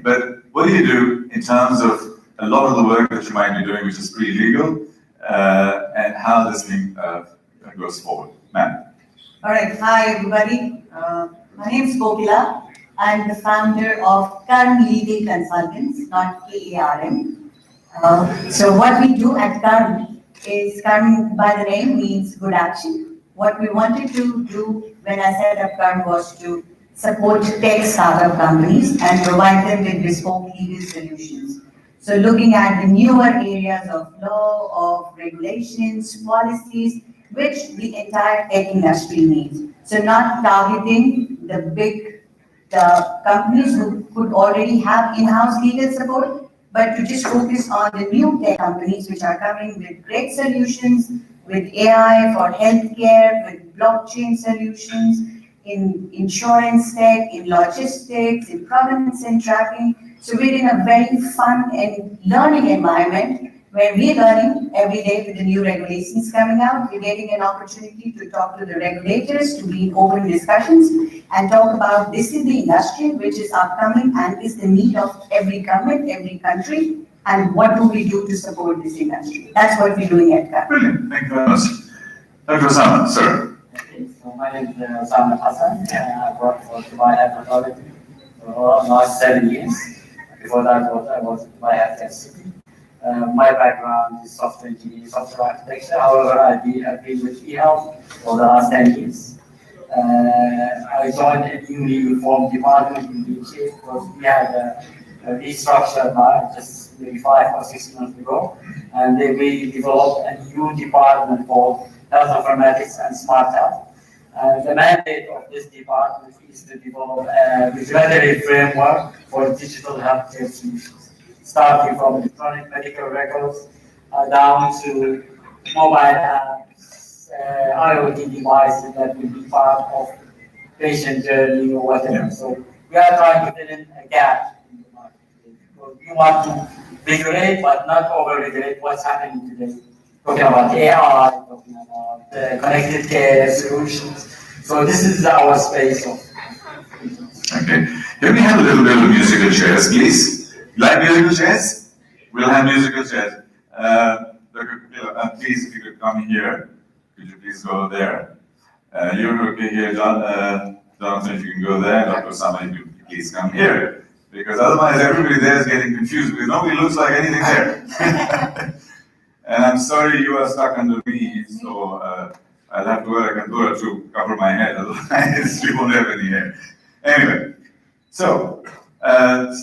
but what do you do in terms of a lot of the work that you might be doing, which is pretty legal, and how this thing goes forward? Ma'am. All right. Hi, everybody. My name is Kokila. I'm the founder of Karm Legal Consultants, not KARM. So what we do at Karm is, Karm by the name means good action. What we wanted to do when I set up Karm was to support tech startup companies and provide them with bespoke legal solutions. So looking at the newer areas of law, of regulations, policies, which the entire tech industry needs. So not targeting the companies who could already have in-house legal support, but to just focus on the new tech companies which are coming with great solutions, with AI for healthcare, with blockchain solutions, in insurance tech, in logistics, in provenance and tracking. So we're in a very fun and learning environment where we're learning every day with the new regulations coming out. We're getting an opportunity to talk to the regulators, to be in open discussions and talk about this is the industry which is upcoming and is the need of every government, every country, and what do we do to support this industry. That's what we're doing at CAP. Brilliant, thank you very much. Dr. Osama, sir. Okay, so my name is Osama Hassan. I worked for Dubai Air Authority for last 7 years. Before that, I was Dubai Air City. My background is software engineering, software architecture. However, I've been with eHealth for the last 10 years. I joined a newly formed department in the UK because we had a restructure just maybe 5 or 6 months ago, and they really developed a new department called Health Informatics and Smart Health. The mandate of this department is to develop a regulatory framework for digital healthcare solutions, starting from electronic medical records down to mobile apps, IoT devices that will be part of patient journey or whatever. So we are trying to fill in a gap in the market. So we want to regulate, but not over-regulate what's happening today. Talking about AI, talking about connected care solutions. So this is our space of. Okay. Can we have a little bit of musical chairs, please? Like musical chairs? We'll have musical chairs. Please, if you could come here. Could you please go there? You're okay here, John. Jonathan, if you can go there. Dr. Osama, if you please come here. Because otherwise everybody there is getting confused because nobody looks like anything there. And I'm sorry you are stuck under me, so I'll have to wear a kandura to cover my head, otherwise we won't have any hair. Anyway, so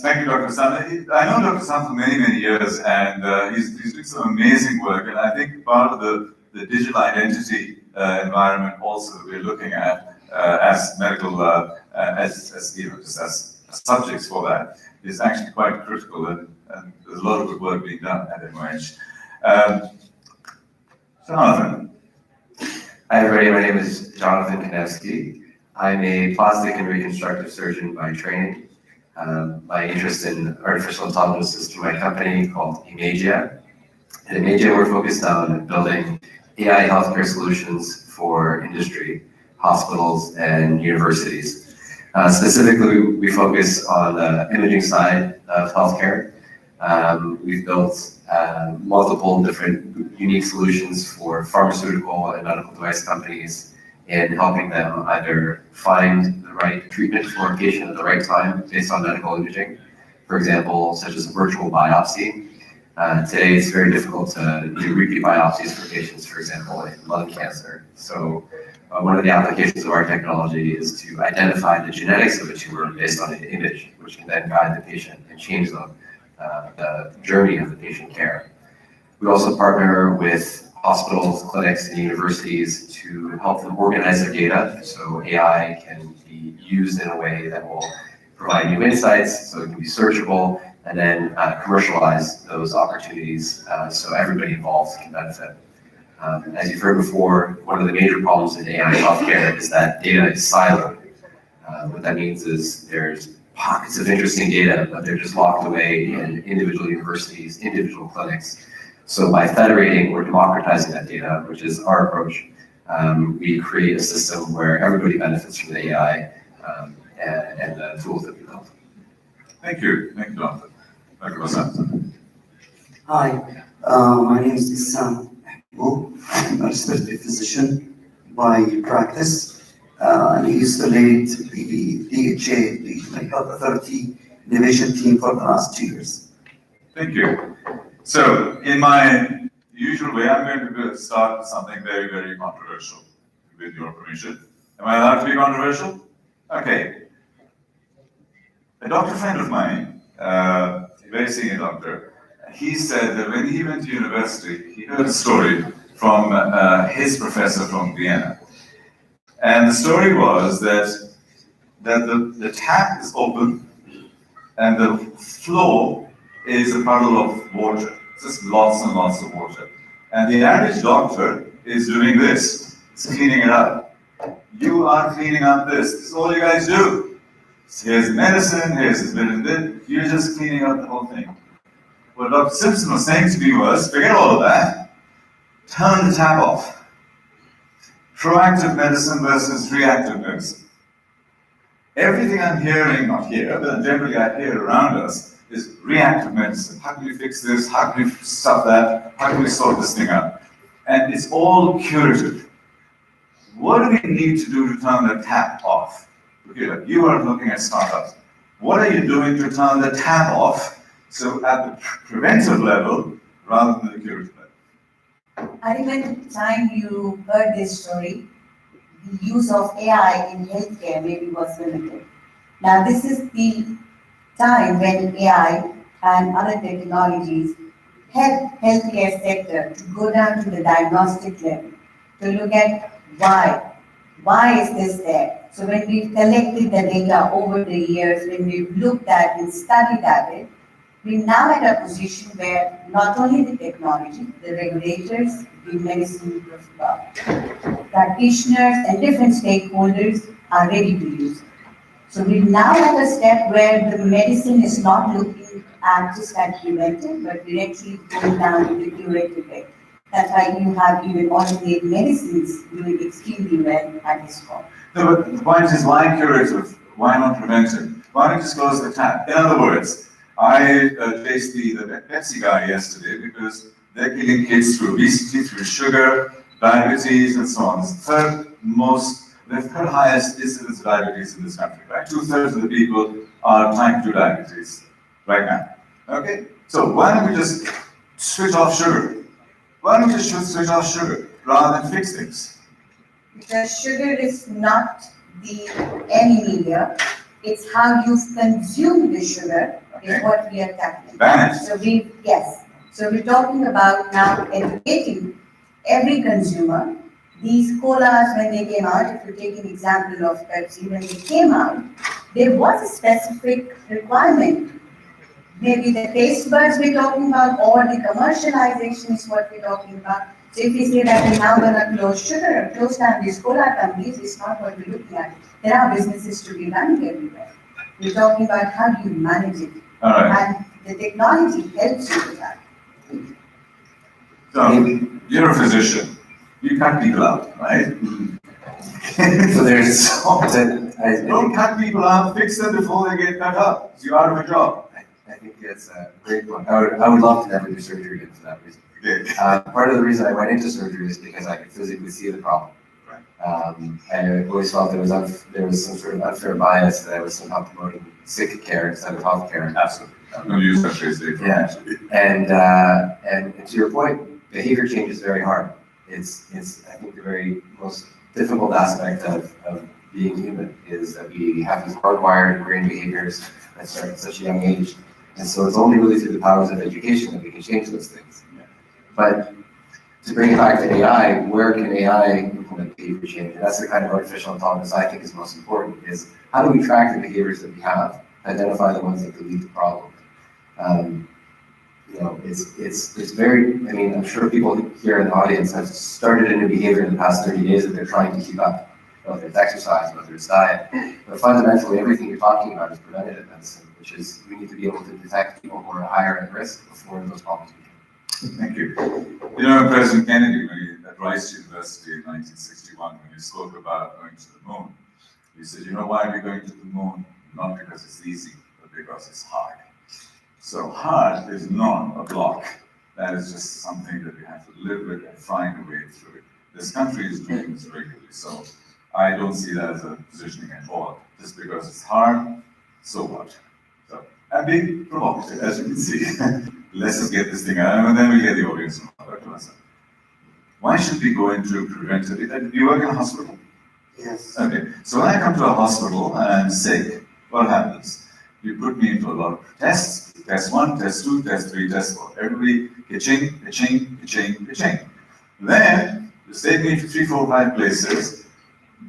thank you, Dr. Sam. I know Dr. Sam for many, many years, and he's doing some amazing work, and I think part of the digital identity environment also that we're looking at as medical, as you know, just as subjects for that is actually quite critical, and there's a lot of good work being done at NYH. Jonathan. Hi everybody, my name is Jonathan Konevsky. I'm a plastic and reconstructive surgeon by training. My interest in artificial intelligence is through my company called Imagia. At Imagia, we're focused on building AI healthcare solutions for industry, hospitals, and universities. Specifically, we focus on the imaging side of healthcare. We've built multiple different unique solutions for pharmaceutical and medical device companies in helping them either find the right treatment for a patient at the right time based on medical imaging, for example, such as a virtual biopsy. Today, it's very difficult to do repeat biopsies for patients, for example, in lung cancer. So one of the applications of our technology is to identify the genetics of a tumor based on an image, which can then guide the patient and change the journey of the patient care. We also partner with hospitals, clinics, and universities to help them organize their data so AI can be used in a way that will provide new insights so it can be searchable and then commercialize those opportunities so everybody involved can benefit. As you've heard before, one of the major problems in AI healthcare is that data is siloed. What that means is there's pockets of interesting data, but they're just locked away in individual universities, individual clinics. So by federating or democratizing that data, which is our approach, we create a system where everybody benefits from the AI and the tools that we built. Thank you, Jonathan. Dr. Vasant. Hi, my name is Issam Mahbub. I'm a respiratory physician by practice. And I used to lead the DHA, the Health Authority Innovation Team for the last 2 years. Thank you. So, in my usual way, I'm going to start with something very, very controversial, with your permission. Am I allowed to be controversial? Okay. A doctor friend of mine, a very senior doctor, he said that when he went to university, he heard a story from his professor from Vienna. And the story was that the tap is open and the flow is a puddle of water, just lots and lots of water. And the average doctor is doing this, is cleaning it up. You are cleaning up this. This is all you guys do. Here's the medicine, here's this bit and bit. You're just cleaning up the whole thing. What Dr. Simpson was saying to me was, forget all of that. Turn the tap off. Proactive medicine versus reactive medicine. Everything I'm hearing, not here, but generally I hear around us, is reactive medicine. How can we fix this? How can we stop that? How can we sort this thing out? And it's all curative. What do we need to do to turn the tap off? Okay, like you are looking at startups. What are you doing to turn the tap off? So at the preventive level, rather than the curative level. I remember the time you heard this story, the use of AI in healthcare maybe was limited. Now this is the time when AI and other technologies help healthcare sector to go down to the diagnostic level, to look at why is this there? So when we've collected the data over the years, when we've looked at and studied at it, we're now at a position where not only the technology, the regulators, the medicine practitioners and different stakeholders are ready to use it. So we're now at a step where the medicine is not looking at just at preventive, but we're actually going down to the curative way. That's why you have even alternate medicines doing extremely well at this point. No, but the point is, why curative? Why not preventive? Why not just close the tap? In other words, I faced the Pepsi guy yesterday because they're killing kids through obesity, through sugar, diabetes, and so on. It's the third highest incidence of diabetes in this country, right? 2/3 of the people are type 2 diabetes right now. Okay? So why don't we just switch off sugar? Why don't we just switch off sugar rather than fix things? Because sugar is not the enemy here. It's how you consume the sugar is what we are tackling. Balance. So we're talking about now educating every consumer. These colas, when they came out, if you take an example of Pepsi, when they came out, there was a specific requirement. Maybe the taste buds we're talking about, or the commercialization is what we're talking about. So if we say that we're now going to close sugar, close down these cola companies, it's not what we're looking at. There are businesses to be running everywhere. We're talking about how do you manage it. All right. And the technology helps you with that. So, you're a physician. You cut people out, right? So there's Don't cut people out, fix them before they get cut out. So you're out of a job. I think it's a great point. I would love to never do surgery again for that reason. Okay. Part of the reason I went into surgery is because I could physically see the problem. I always felt there was some sort of unfair bias that I was somehow promoting sick care instead of health care. Absolutely. I'm going to use that phrase later. Yeah. And to your point, behavior change is very hard. It's I think the very most difficult aspect of being human is that we have these hardwired ingrained behaviors that start at such a young age. And so it's only really through the powers of education that we can change those things. But to bring it back to AI, where can AI implement behavior change? And that's the kind of artificial intelligence I think is most important, is how do we track the behaviors that we have, identify the ones that could lead to problems. It's very, I mean, I'm sure people here in the audience have started a new behavior in the past 30 days that they're trying to keep up, whether it's exercise, whether it's diet. But fundamentally, everything you're talking about is preventative medicine, which is we need to be able to detect people who are higher at risk before those problems begin. Thank you. You know, President Kennedy, when he at Rice University in 1961, when he spoke about going to the moon, he said, you know why we're going to the moon? Not because it's easy, but because it's hard. So hard is not a block. That is just something that we have to live with and find a way through it. This country is doing this regularly, so I don't see that as a positioning at all. Just because it's hard, so what? So I'm being provocative, as you can see. Let's just get this thing out, and then we'll get the audience to listen. Why should we go into preventive? You work in a hospital? Yes. Okay, so when I come to a hospital and I'm sick, what happens? You put me into a lot of tests, test 1, test 2, test 3, test 4. Everybody, ka-ching, ka-ching, ka-ching, ka-ching. Then, you take me to 3, 4, 5 places.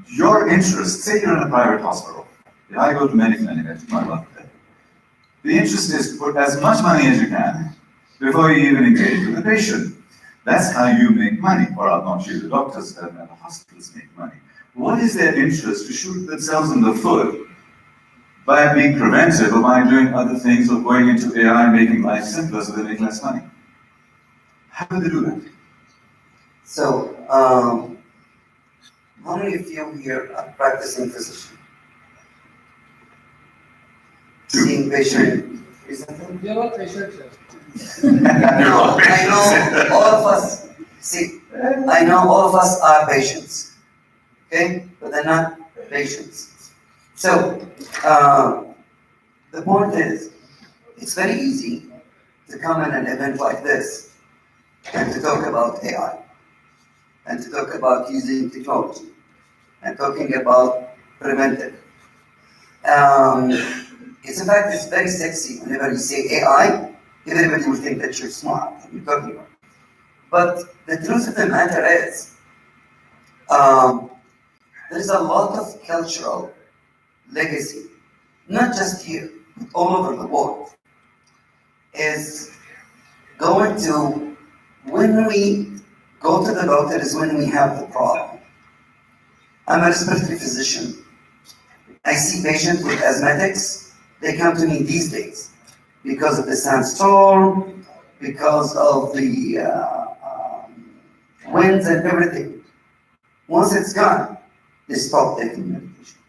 Your interest, say you're in a private hospital. If I go to many clinics, I took my luck there. The interest is to put as much money as you can before you even engage with the patient. That's how you make money, or not you, the doctors and the hospitals make money. What is their interest to shoot themselves in the foot by being preventive or by doing other things or going into AI and making life simpler so they make less money? How do they do that? So, how many of you here are practicing physician? Seeing patient recently? We are all patients, sir. No, I know all of us, see, I know all of us are patients, okay? But they're not patients. So, the point is, it's very easy to come in an event like this and to talk about AI and to talk about using technology and talking about preventive. It's in fact, it's very sexy whenever you say AI, everybody will think that you're smart and you're talking about. But the truth of the matter is, there's a lot of cultural legacy, not just here, but all over the world, is going to, when we go to the doctor is when we have the problem. I'm a respiratory physician. I see patients with asthmatics. They come to me these days because of the sandstorm, because of the winds and everything. Once it's gone, they stop taking medication.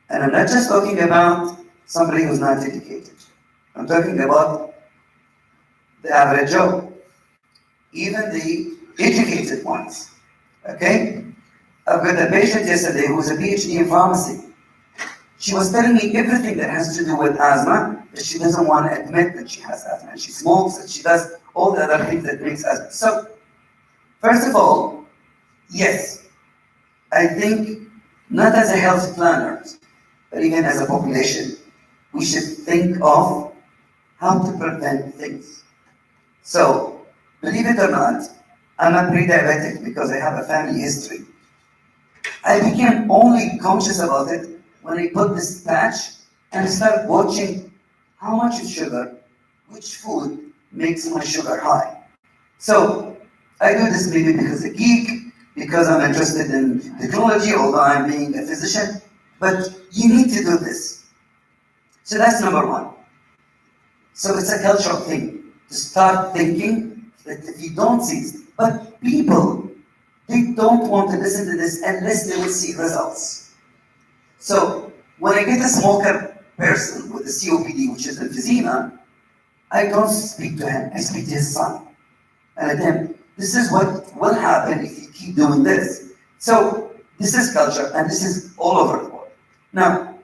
And I'm not just talking about somebody who's not educated. I'm talking about the average Joe, even the educated ones. Okay? I've got a patient yesterday who's a PhD in pharmacy. She was telling me everything that has to do with asthma, but she doesn't want to admit that she has asthma. And she smokes and she does all the other things that makes asthma. So, first of all, yes, I think not as a health planner, but even as a population, we should think of how to prevent things. So, believe it or not, I'm a pre-diabetic because I have a family history. I became only conscious about it when I put this patch and start watching how much is sugar, which food makes my sugar high. So I do this maybe because I'm a geek, because I'm interested in technology, although I'm being a physician, but you need to do this. So that's number one. So it's a cultural thing to start thinking that if you don't see this, but people, they don't want to listen to this unless they will see results. So when I get a smoker person with a COPD, which is emphysema, I don't speak to him, I speak to his son. And I tell him, this is what will happen if you keep doing this. So this is culture, and this is all over the world. Now,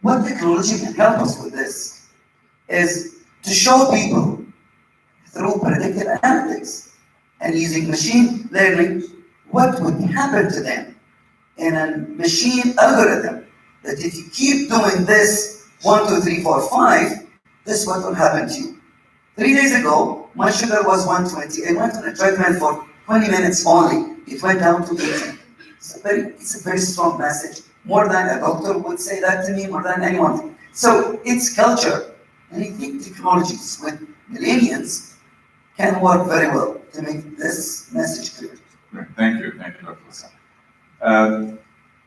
what technology can help us with this is to show people through predictive analytics and using machine learning what would happen to them in a machine algorithm, that if you keep doing this 1, 2, 3, 4, 5, this is what will happen to you. 3 days ago, my sugar was 120. I went on a treadmill for 20 minutes only. It went down to 80. It's a very strong message. More than a doctor would say that to me, more than anyone. So it's culture. And I think technologies with millennials can work very well to make this message clear. Great. Thank you, Dr. Hassan.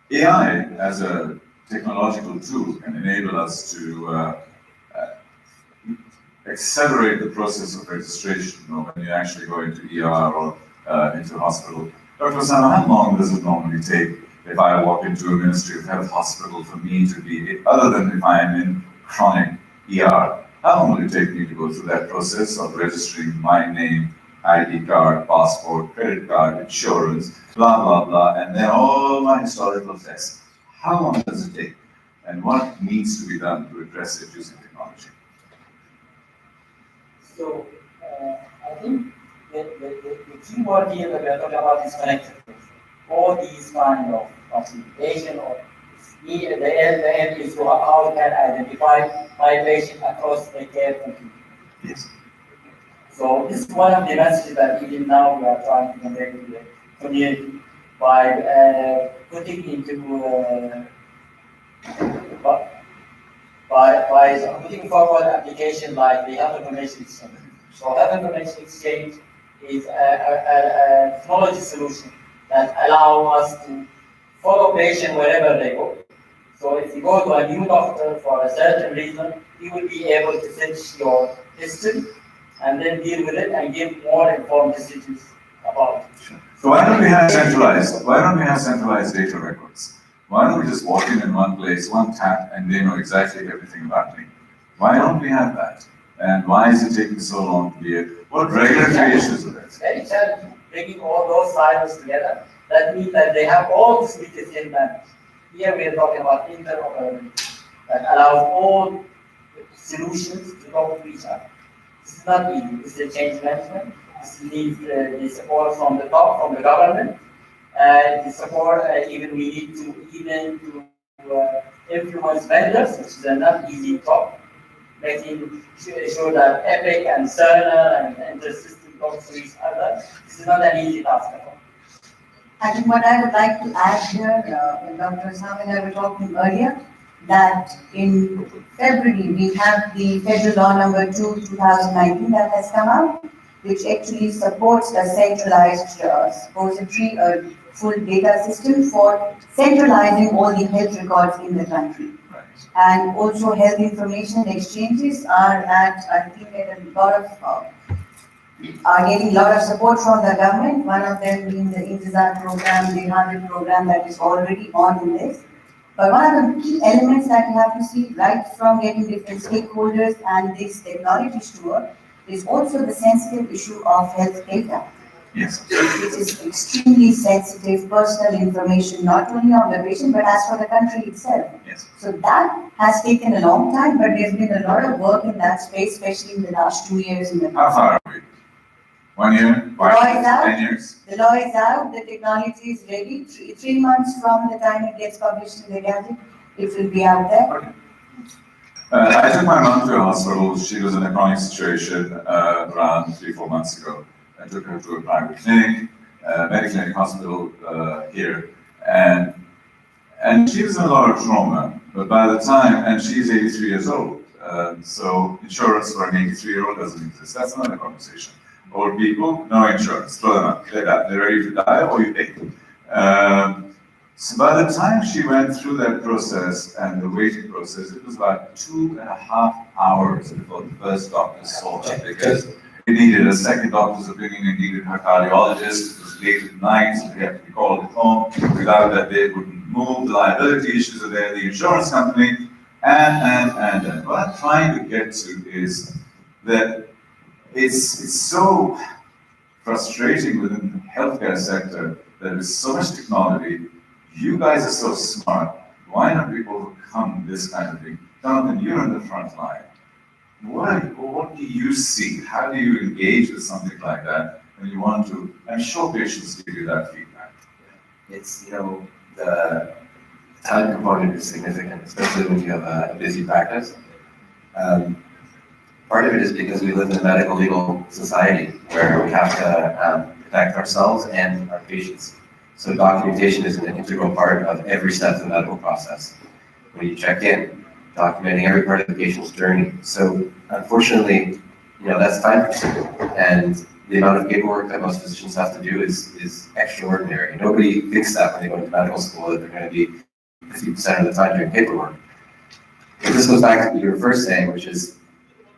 AI as a technological tool can enable us to accelerate the process of registration, when you actually go into ER or into hospital. Dr. Hassan, how long does it normally take if I walk into a Ministry of Health hospital for me to be, other than if I am in chronic ER, how long will it take me to go through that process of registering my name, ID card, passport, credit card, insurance, blah, blah, blah, and then all my historical tests? How long does it take? And what needs to be done to address it using technology? So, I think the key word here that we are talking about is connectivity. All these kind of communication or the end is how can identify my patient across the care continuum. Yes. So this is one of the messages that even now we are trying to convey to the community by putting into by putting forward application like the health information exchange. So health information exchange is a technology solution that allow us to follow patient wherever they go. So if you go to a new doctor for a certain reason, you will be able to fetch your history and then deal with it and give more informed decisions about it. So why don't we have centralized data records? Why don't we just walk in one place, one tap, and they know exactly everything about me? Why don't we have that? And why is it taking so long to be here? What regulatory issues are there? It's very challenging bringing all those silos together. That means that they have all to speak the same language. Here we are talking about interoperability that allows all solutions to talk to each other. This is not easy. This is a change management. This needs the support from the top, from the government. The support we need to influence vendors, which is a not easy job. Making sure that Epic and Cerner and InterSystem talk to each other. This is not an easy task at all. I think what I would like to add here, when Dr. Sam and I were talking earlier, that in February we have the Federal Law Number 2, 2019 that has come out, which actually supports a centralized suppository, a full data system for centralizing all the health records in the country. And also health information exchanges are I think at a lot of, are getting a lot of support from the government, one of them being the Intizar program, the 100 program that is already on in this. But one of the key elements that you have to see right from getting different stakeholders and this technology to work is also the sensitive issue of health data. Yes. Which is extremely sensitive personal information, not only of the patient, but as for the country itself. Yes. So that has taken a long time, but there's been a lot of work in that space, especially in the last 2 years. How far are we? 1 year? 5 years? 10 years? The law is out, the technology is ready. Three months from the time it gets published in the Gazette, it will be out there. Okay. I took my mom to a hospital. She was in a chronic situation around 3-4 months ago. I took her to a private clinic, Mediclinic hospital here, and she was in a lot of trauma. But by the time, and she's 83 years old, so insurance for an 83-year-old doesn't exist. That's another conversation. Old people, no insurance, throw them out, they're ready to die, or you pay. So by the time she went through that process and the waiting process, it was about 2.5 hours before the first doctor saw her, because it needed a second doctor's opinion, it needed her cardiologist, it was late at night, so they had to be called at home. Without that, they wouldn't move, the liability issues are there, the insurance company, and. What I'm trying to get to is that it's so frustrating within the healthcare sector that with so much technology, you guys are so smart, why not we overcome this kind of thing? Jonathan, you're on the front line. What do you see? How do you engage with something like that when you want to? I'm sure patients give you that feedback. It's, the time component is significant, especially when you have a busy practice. Part of it is because we live in a medical legal society where we have to protect ourselves and our patients. So documentation is an integral part of every step of the medical process. When you check in, documenting every part of the patient's journey. So unfortunately, that's time consuming. And the amount of paperwork that most physicians have to do is extraordinary. Nobody thinks that when they go to medical school that they're going to be 50% of the time doing paperwork. But this goes back to what you were first saying, which is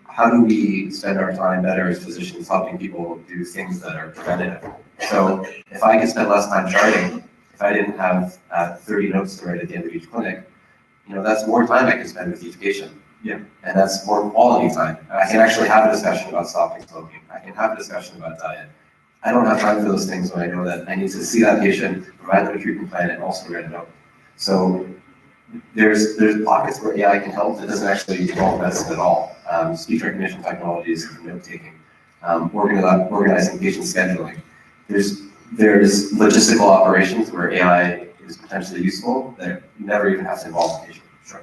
how do we spend our time better as physicians helping people do things that are preventative? So if I could spend less time charting, if I didn't have 30 notes to write at the end of each clinic, that's more time I can spend with each patient. Yeah. And that's more quality time. I can actually have a discussion about stopping smoking. I can have a discussion about diet. I don't have time for those things when I know that I need to see that patient, provide them a treatment plan, and also write it out. So there's pockets where AI can help that doesn't actually involve medicine at all. Speech recognition technologies, note taking, organizing patient scheduling. There's logistical operations where AI is potentially useful that you never even have to involve the patient. Sure.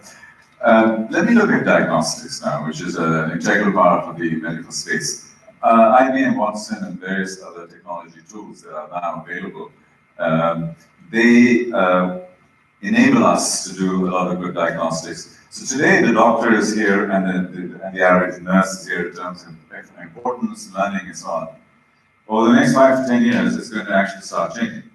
Let me look at diagnostics now, which is an integral part of the medical space. IBM Watson and various other technology tools that are now available, they enable us to do a lot of good diagnostics. So today the doctor is here and the average nurse is here in terms of importance, learning and so on. Over the next 5 to 10 years, it's going to actually start changing.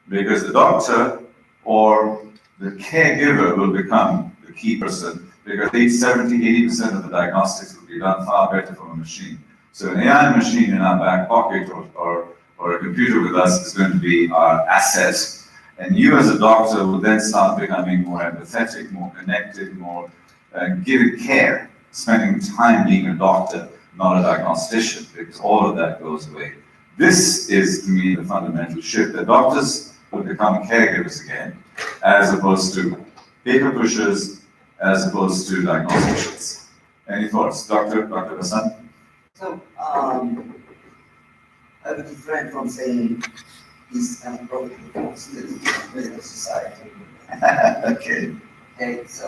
Because the doctor or the caregiver will become the key person, because 70, 80% of the diagnostics will be done far better from a machine. So an AI machine in our back pocket or a computer with us is going to be our asset. And you as a doctor will then start becoming more empathetic, more connected, more giving care, spending time being a doctor, not a diagnostician, because all of that goes away. This is, to me, the fundamental shift. The doctors will become caregivers again, as opposed to paper pushers, as opposed to diagnosticians. Any thoughts, Dr. Vasant? So, I would refrain from saying these kind of problems to the medical society. Okay. Okay, so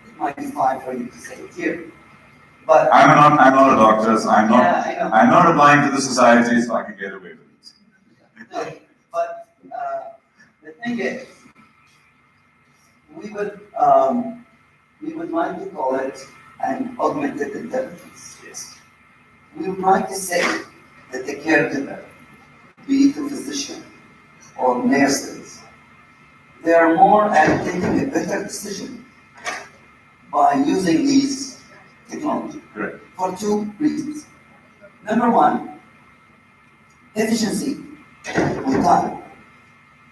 it might be fine for you to say it here. But I'm not a doctor, so I'm Yeah, I know. not applying to the society, so I can get away with it. no, but the thing is, we would like to call it an augmented intelligence. Yes. We would like to say that the caregiver, be it a physician or nurses, they are more at taking a better decision by using these technology. Correct. For 2 reasons. Number one, efficiency with time.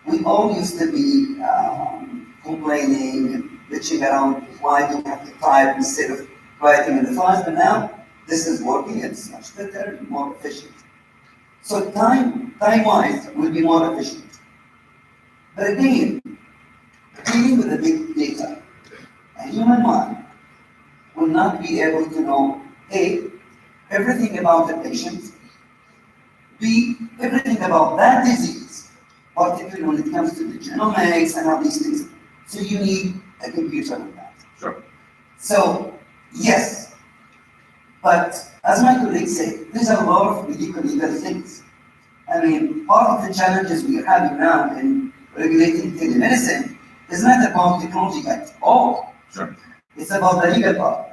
We all used to be complaining and bitching around why do we have to type instead of writing in the files, but now this is working, it's much better and more efficient. So time-wise, will be more efficient. But again, dealing with the big data, a human mind will not be able to know, A, everything about the patient, B, everything about that disease, particularly when it comes to the genomics and all these things. So you need a computer with that. Sure. So, yes, but as my colleagues say, there's a lot of medical legal things. I mean, part of the challenges we are having now in regulating telemedicine is not about technology at all. Sure. It's about the legal part.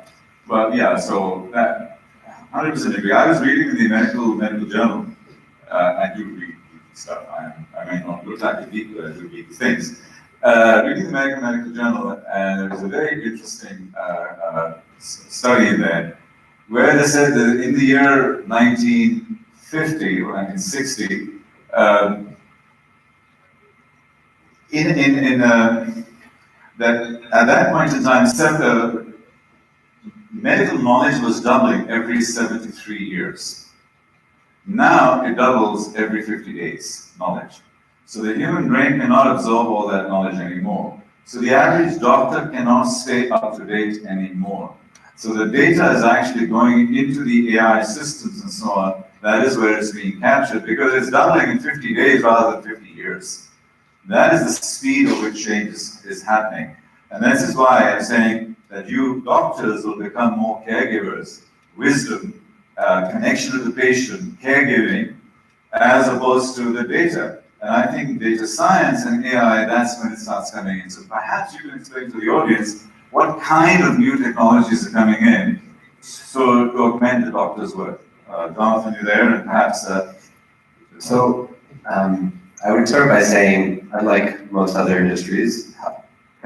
Well, yeah, so that 100% agree. I was reading in the medical journal. I do read stuff. I may not look like the people that do read things. Reading the medical journal, and there was a very interesting study in there where they said that in the year 1950 or 1960, that at that point in time, medical knowledge was doubling every 73 years. Now it doubles every 50 days, knowledge. So the human brain cannot absorb all that knowledge anymore. So the average doctor cannot stay up to date anymore. So the data is actually going into the AI systems and so on. That is where it's being captured because it's doubling in 50 days rather than 50 years. That is the speed at which change is happening. And this is why I'm saying that you doctors will become more caregivers, wisdom, connection to the patient, caregiving, as opposed to the data. And I think data science and AI, that's when it starts coming in. So perhaps you can explain to the audience what kind of new technologies are coming in so to augment the doctor's work. Jonathan, you there? And perhaps... I would start by saying, unlike most other industries,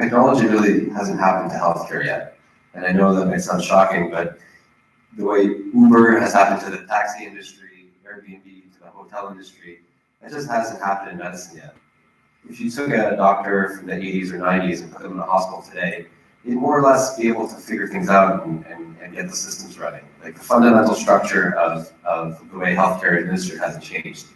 technology really hasn't happened to healthcare yet. And I know that might sound shocking, but the way Uber has happened to the taxi industry, Airbnb to the hotel industry, that just hasn't happened in medicine yet. If you took a doctor from the 80s or 90s and put them in a hospital today, more or less be able to figure things out and get the systems running. Like the fundamental structure of the way healthcare is administered hasn't changed.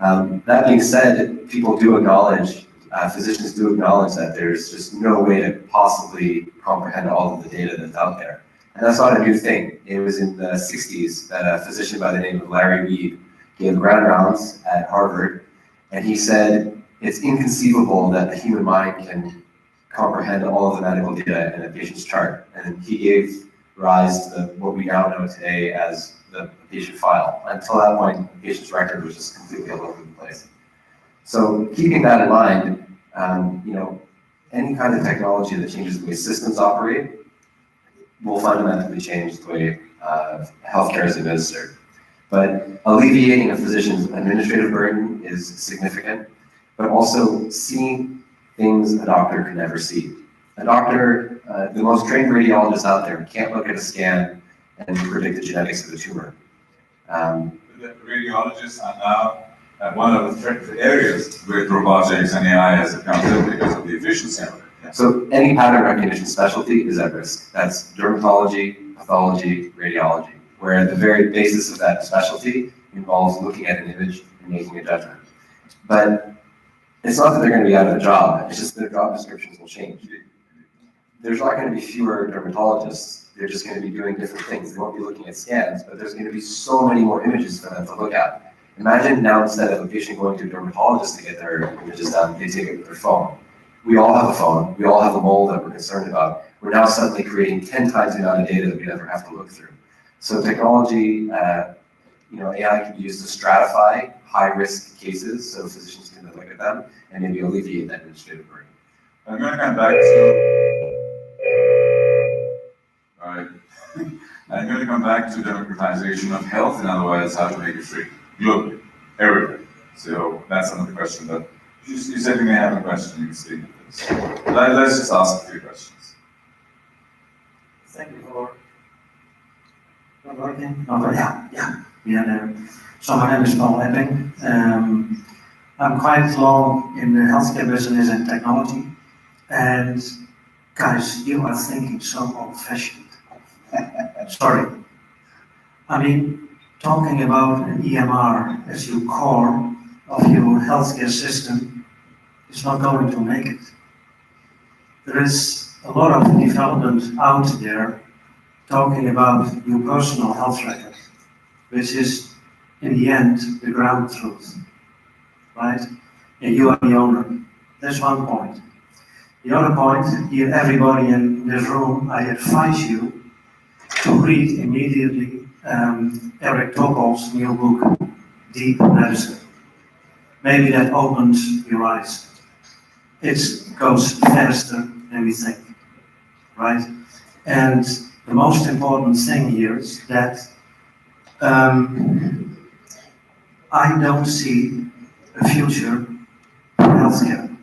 That being said, people do acknowledge, physicians do acknowledge that there's just no way to possibly comprehend all of the data that's out there. And that's not a new thing. It was in the 60s that a physician by the name of Larry Weed gave grand rounds at Harvard, and he said, it's inconceivable that the human mind can comprehend all of the medical data in a patient's chart. And he gave rise to what we now know today as the patient file. Until that point, the patient's record was just completely all over the place. So keeping that in mind, any kind of technology that changes the way systems operate will fundamentally change the way healthcare is administered. But alleviating a physician's administrative burden is significant, but also seeing things a doctor could never see. A doctor, the most trained radiologist out there, can't look at a scan and predict the genetics of the tumor. The radiologists are now one of the areas with robotics and AI has come in because of the efficiency of it. Yeah. So any pattern recognition specialty is at risk. That's dermatology, pathology, radiology, where the very basis of that specialty involves looking at an image and making a judgment. But it's not that they're going to be out of a job, it's just their job descriptions will change. There's not going to be fewer dermatologists, they're just going to be doing different things. They won't be looking at scans, but there's going to be so many more images for them to look at. Imagine now instead of a patient going to a dermatologist to get their images done, they take it with their phone. We all have a phone, we all have a mole that we're concerned about. We're now suddenly creating 10 times the amount of data that we never have to look through. So technology, AI can be used to stratify high-risk cases so physicians can look at them and maybe alleviate that administrative burden. I'm going to come back to, all right. I'm going to come back to democratization of health, in other words, how to make it free, globally, everywhere. So that's another question that, you said you may have a question, you can speak to this. Let's just ask a few questions. Thank you for working. Oh, yeah, there. So my name is Paul Epping. I'm quite long in the healthcare business and technology. And guys, you are thinking so old-fashioned. Sorry. I mean, talking about an EMR as your core of your healthcare system is not going to make it. There is a lot of development out there talking about your personal health record, which is, in the end, the ground truth, right? And you are the owner. That's one point. The other point, here, everybody in this room, I advise you to read immediately Eric Topol's new book, Deep Medicine. Maybe that opens your eyes. It goes faster than we think, right? And the most important thing here is that I don't see a future for healthcare.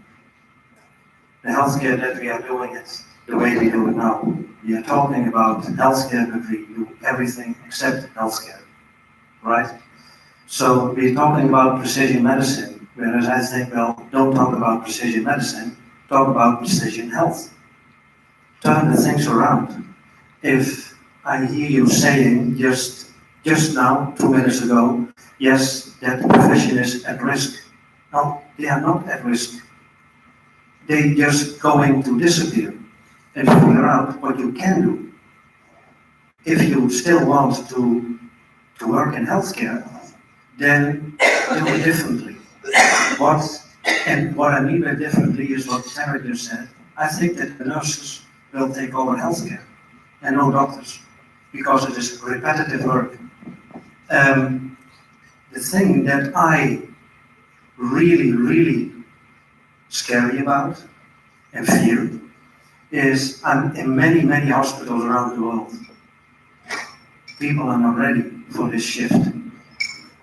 The healthcare that we are doing it the way we do it now. We are talking about healthcare, but we do everything except healthcare, right? So we're talking about precision medicine, whereas I think, well, don't talk about precision medicine, talk about precision health. Turn the things around. If I hear you saying just now, 2 minutes ago, yes, that profession is at risk. No, they are not at risk. They're just going to disappear and figure out what you can do. If you still want to work in healthcare, then do it differently. What I mean by differently is what Sarah just said. I think that the nurses will take over healthcare and no doctors, because it is repetitive work. The thing that I really scary about and fear is I'm in many hospitals around the world. People are not ready for this shift.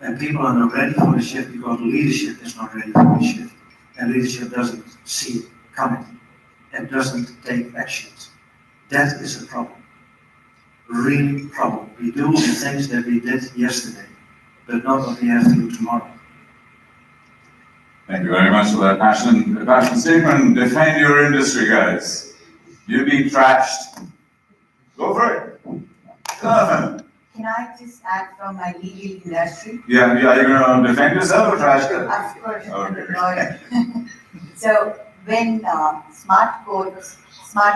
And people are not ready for the shift because leadership is not ready for the shift. And leadership doesn't see it coming and doesn't take actions. That is a problem. Really problem. We do the things that we did yesterday, but not what we have to do tomorrow. Thank you very much for that passion statement. Define your industry, guys. You'll be trashed. Go for it. Jonathan. Can I just add from my legal industry? Yeah, are you going to defend yourself or trash them? Of course, I'm a Okay. lawyer. So when smart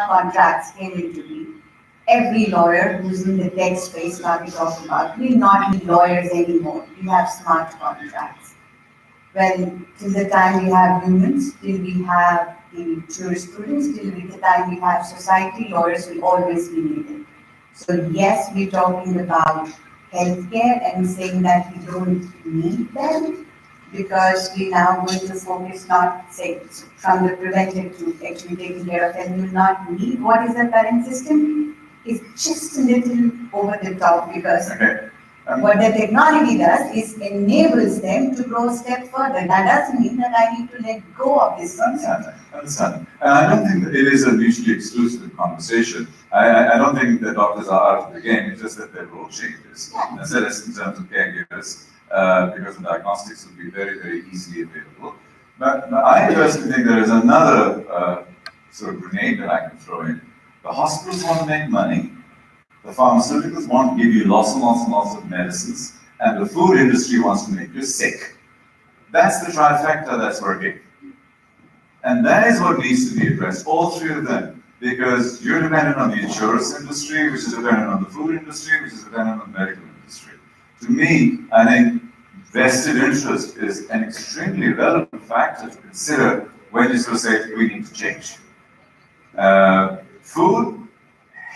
contracts came into being, every lawyer who's in the tech space started talking about, we not need lawyers anymore, we have smart contracts. Well, till the time we have humans, till we have the jurisprudence, till the time we have society, lawyers will always be needed. So yes, we're talking about healthcare and saying that we don't need them because we're now going to focus not say from the preventive to actually taking care of them. We will not need what is the current system. It's just a little over the top because Okay. what the technology does is enables them to go a step further. That doesn't mean that I need to let go of this thing. Understand. And I don't think that it is a mutually exclusive conversation. I don't think that doctors are out of the game, it's just that their role changes. And so that's in terms of caregivers, because the diagnostics will be very, very easily available. But I personally think there is another sort of grenade that I can throw in. The hospitals want to make money, the pharmaceuticals want to give you lots and lots and lots of medicines, and the food industry wants to make you sick. That's the trifecta that's working. And that is what needs to be addressed, all three of them, because you're dependent on the insurance industry, which is dependent on the food industry, which is dependent on the medical industry. To me, I think vested interest is an extremely relevant factor to consider when you sort of say we need to change. Food,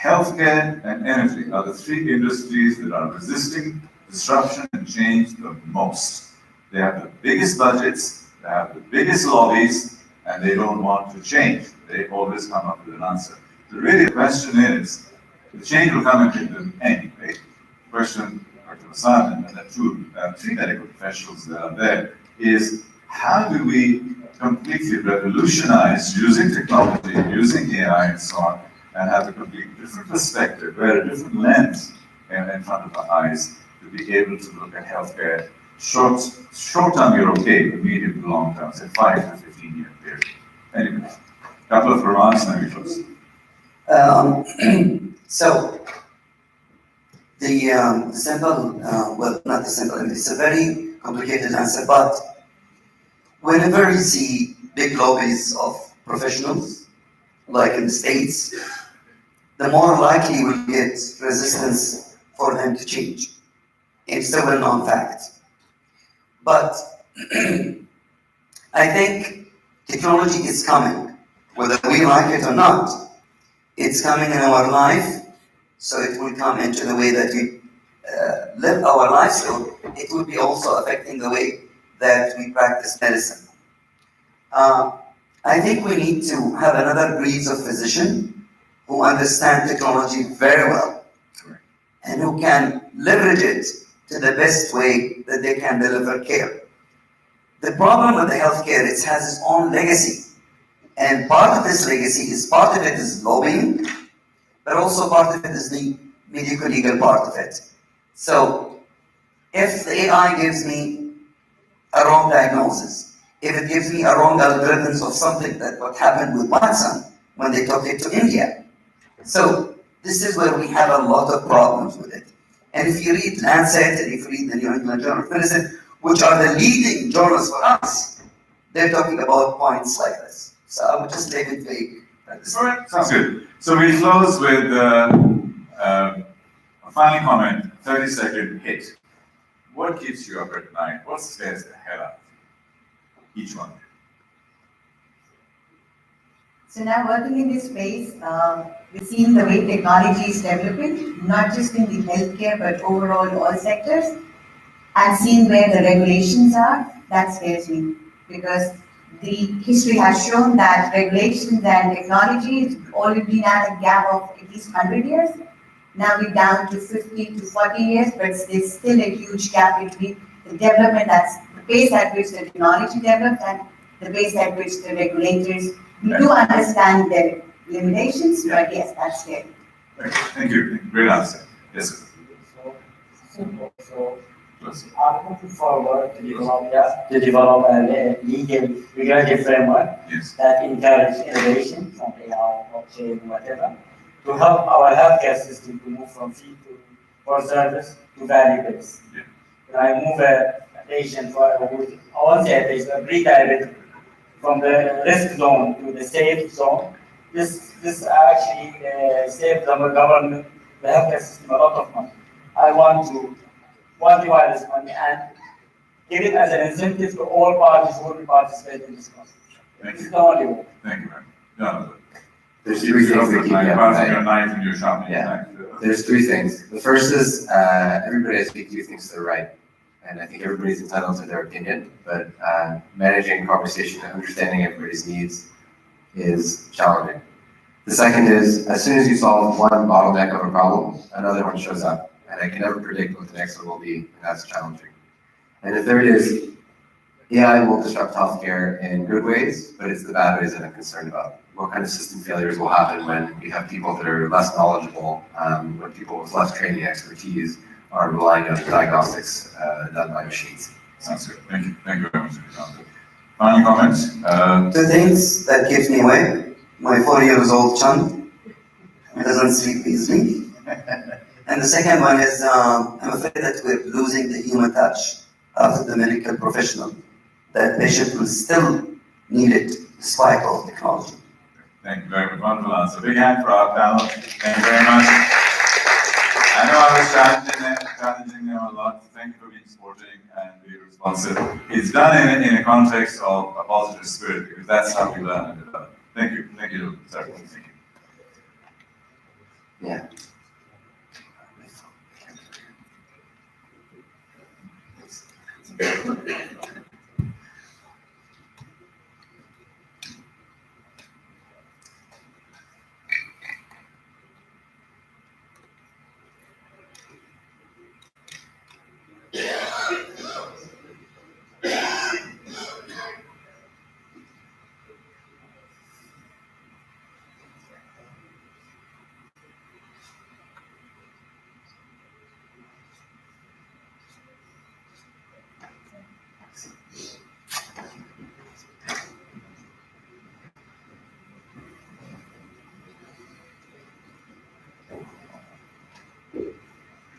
healthcare, and energy are the three industries that are resisting disruption and change the most. They have the biggest budgets, they have the biggest lobbies, and they don't want to change. They always come up with an answer. So really the question is, the change will come into the end, right? The question, Dr. Hassan and the three medical professionals that are there, is how do we completely revolutionize using technology, using AI and so on, and have a completely different perspective, wear a different lens in front of our eyes to be able to look at healthcare. Short term, you're okay, but medium to long term, say 5 to 15 year period. Anyway, couple of remarks and then we close. So the simple, well, not the simple, it's a very complicated answer, but whenever you see big lobbies of professionals, like in the States, the more likely you will get resistance for them to change. It's a well-known fact. But I think technology is coming, whether we like it or not. It's coming in our life, so it will come into the way that we live our lives, so it will be also affecting the way that we practice medicine. I think we need to have another breed of physician who understand technology very well and who can leverage it to the best way that they can deliver care. The problem with the healthcare, it has its own legacy. And part of this legacy is, part of it is lobbying, but also part of it is the medico-legal part of it. So if the AI gives me a wrong diagnosis, if it gives me a wrong algorithms of something that what happened with my son when they took it to India. So this is where we have a lot of problems with it. And if you read Lancet and if you read the New England Journal of Medicine, which are the leading journals for us, they're talking about points like this. So I would just leave it vague. All right, sounds good. So we close with a final comment, 30-second hit. What keeps you up at night? What scares the hell out of you? Each one. So now working in this space, we're seeing the way technology is developing, not just in the healthcare, but overall all sectors. And seeing where the regulations are, that scares me. Because the history has shown that regulations and technology has already been at a gap of at least 100 years. Now we're down to 50 to 40 years, but there's still a huge gap between the development, that's the pace at which the technology develops and the pace at which the regulators, we do understand their limitations, but yes, that's scary. Thank you. Great answer. Yes, sir. So Close. I'm looking forward to develop a legal regulatory framework Yes. that encourages innovation from the AI, blockchain, whatever, to help our healthcare system to move from fee to for service to value based. Yeah. When I move a patient for I won't say a patient, a pre-diabetic from the risk zone to the safe zone, this actually saves the government, the healthcare system a lot of money. I want to quantify this money and give it as an incentive to all parties who will participate in this process. Thank This is you. the only way. Thank you, man. Jonathan. There's three things that keep me up at Passing your night. knife and your shopping. Yeah. There's three things. The first is everybody I speak to thinks they're right. And I think everybody's entitled to their opinion, but managing conversation and understanding everybody's needs is challenging. The second is, as soon as you solve one bottleneck of a problem, another one shows up. And I can never predict what the next one will be, and that's challenging. And the third is, AI will disrupt healthcare in good ways, but it's the bad ways that I'm concerned about. What kind of system failures will happen when we have people that are less knowledgeable, when people with less training expertise are relying on diagnostics done by machines. Sounds good. Thank you. Thank you very much, Jonathan. Final comments? Two things that keep me awake. My 4 years old son doesn't sleep easily. And the second one is I'm afraid that we're losing the human touch of the medical professional. That patient will still need it despite all technology. Thank you very much. Wonderful answer. Big hand for our panel. Thank you very much. I know I was challenging them a lot. Thank you for being sporting and being responsive. It's done in a context of a positive spirit because that's how we learn and develop. Thank you. Thank you, sir. Thank you. Yeah.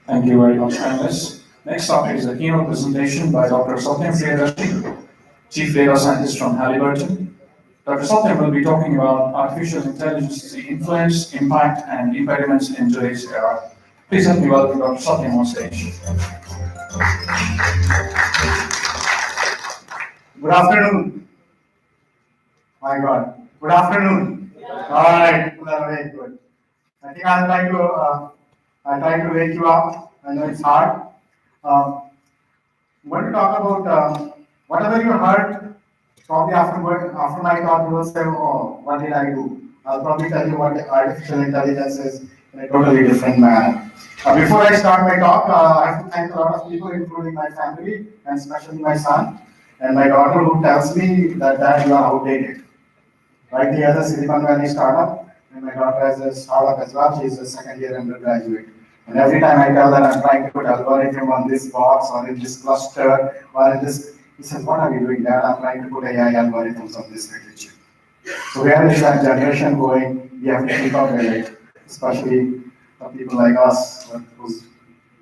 Thank you very much, panelists. Next up is a keynote presentation by Dr. Satyam Priyadarshi, Chief Data Scientist from Halliburton. Dr. Satyam will be talking about artificial intelligence, the influence, impact, and impediments in today's era. Please help me welcome Dr. Satyam on stage. Good afternoon. My God. Good afternoon. All right. Very good. I think I'll try to wake you up. I know it's hard. I'm going to talk about whatever you heard. Probably after my talk, you will say, "Oh, what did I do?" I'll probably tell you what artificial intelligence is in a totally different manner. Before I start my talk, I have to thank a lot of people, including my family and especially my son and my daughter, who tells me that Dad, you are outdated. Right? He has a Silicon Valley startup, and my daughter has a startup as well. She's a second-year undergraduate. And every time I tell that I'm trying to put algorithm on this box or in this cluster or in this, he says, "What are you doing, Dad? I'm trying to put AI algorithms on this literature." So where is that generation going? We have to keep up with it, especially for people like us whose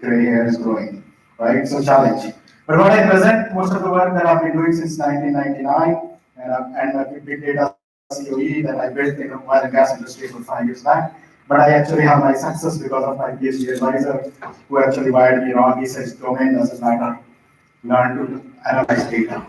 gray hair is growing, right? So challenge. But what I present, most of the work that I've been doing since 1999, and a big data COE that I built in the oil and gas industry for 5 years back. But I actually have my success because of my PhD advisor, who actually wired me wrong. He says domain doesn't matter. Learn to analyze data,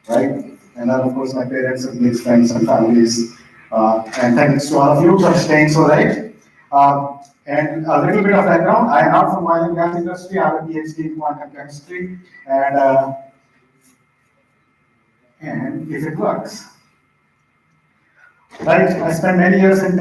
right? And then of course my parents, siblings, friends, and families. And thanks to all of you for staying so late. And a little bit of background. I am not from oil and gas industry. I have a PhD in quantum chemistry, and if it works. Right, I spent many years in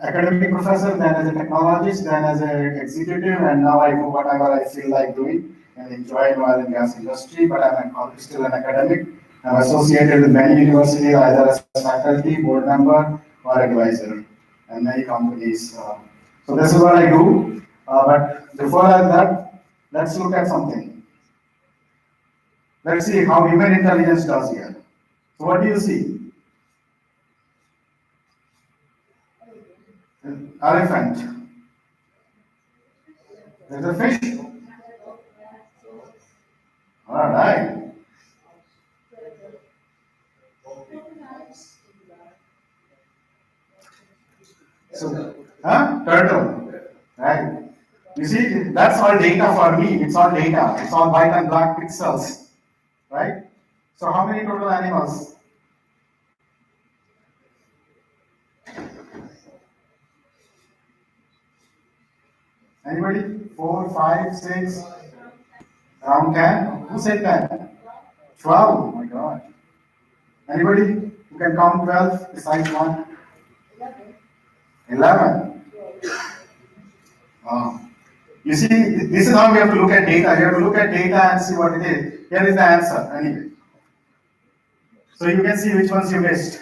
academic professor, then as a technologist, then as an executive, and now I do whatever I feel like doing and enjoy in oil and gas industry, but I'm still an academic. I'm associated with many universities, either as faculty, board member, or advisor, and many companies. So this is what I do, but before that, let's look at something. Let's see how human intelligence does here. So what do you see? elephant. There's a fish. All right. So, turtle. Right. You see, that's all data for me. It's all data. It's all white and black pixels. Right? So how many total animals? Anybody? 4, 5, 6, around 10? Who said 10? 12. Oh my God. Anybody who can count 12 besides 1? 11. Oh. You see, this is how we have to look at data. You have to look at data and see what it is. Here is the answer, anyway. So you can see which ones you missed.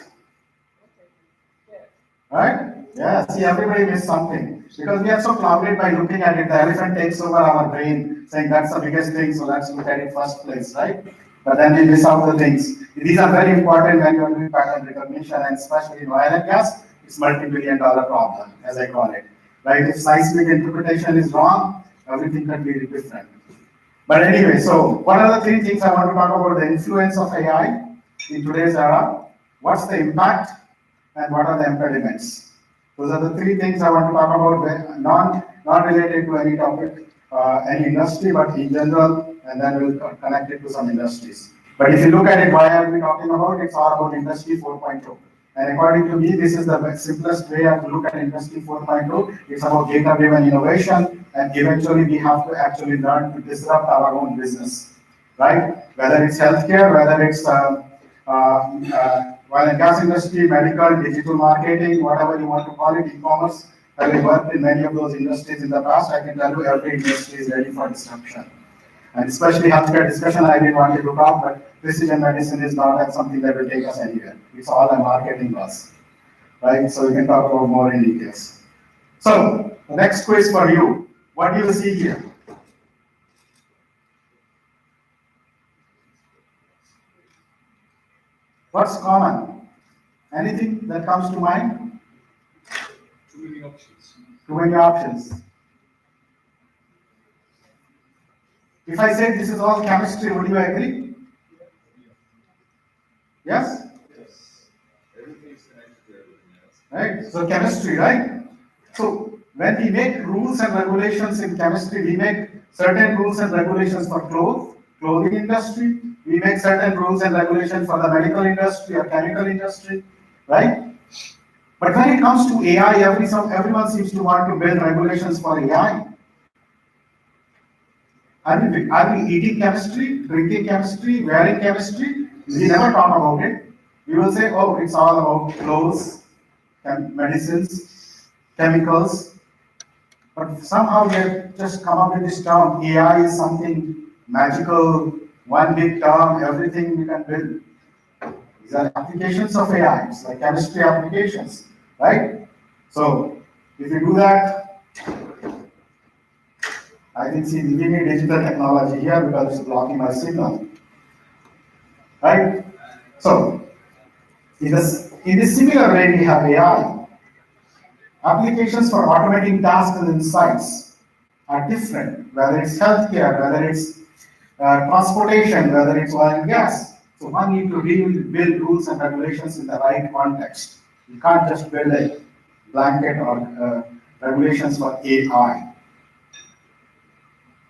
Right? Yeah, see, everybody missed something. Because we are so clouded by looking at it, the elephant takes over our brain, saying that's the biggest thing, so let's look at it first place, right? But then we miss out the things. These are very important when you are doing pattern recognition, and especially in oil and gas, it's multi-billion-dollar problem, as I call it. Right? If seismic interpretation is wrong, everything can be different. But anyway, so what are the 3 things I want to talk about? The influence of AI in today's era, what's the impact, and what are the impediments? Those are the 3 things I want to talk about, not related to any topic, any industry, but in general, and then we'll connect it to some industries. But if you look at it, why are we talking about it? It's all about Industry 4.0. And according to me, this is the simplest way to look at Industry 4.0. It's about data-driven innovation, and eventually we have to actually learn to disrupt our own business, right? Whether it's healthcare, whether it's oil and gas industry, medical, digital marketing, whatever you want to call it, e-commerce. Having worked in many of those industries in the past, I can tell you every industry is ready for disruption. And especially healthcare discussion, I didn't want to talk, but precision medicine is not something that will take us anywhere. It's all a marketing buzz, right? So we can talk about more in details. So the next quiz for you. What do you see here? What's common? Anything that comes to mind? Too many options. Too many options. If I say this is all chemistry, would you agree? Yes? Yes. Everything is connected to everything else. Right? So chemistry, right? So when we make rules and regulations in chemistry, we make certain rules and regulations for clothing industry. We make certain rules and regulations for the medical industry or chemical industry, right? But when it comes to AI, everyone seems to want to build regulations for AI. Are we eating chemistry, drinking chemistry, wearing chemistry? We never talk about it. We will say, oh, it's all about clothes, medicines, chemicals. But somehow we have just come up with this term, AI is something magical, one big term, everything we can build. These are applications of AI, it's like chemistry applications, right? So if you do that, I can see we need digital technology here because it's blocking my signal. Right? So, in this similar way, we have AI. Applications for automating tasks and insights are different, whether it's healthcare, whether it's transportation, whether it's oil and gas. So one needs to really build rules and regulations in the right context. You can't just build a blanket or regulations for AI.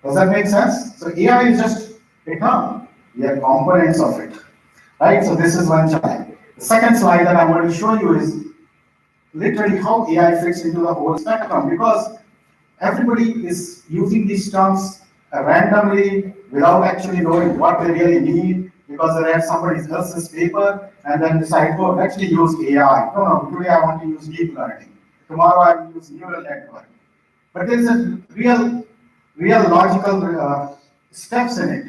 Does that make sense? So AI is just a term. We are components of it. Right? So this is one slide. The second slide that I want to show you is literally how AI fits into the whole spectrum, because everybody is using these terms randomly without actually knowing what they really mean, because they read somebody else's paper and then decide, oh, let's use AI. No, today I want to use deep learning. Tomorrow I will use neural network. But there's a real logical steps in it.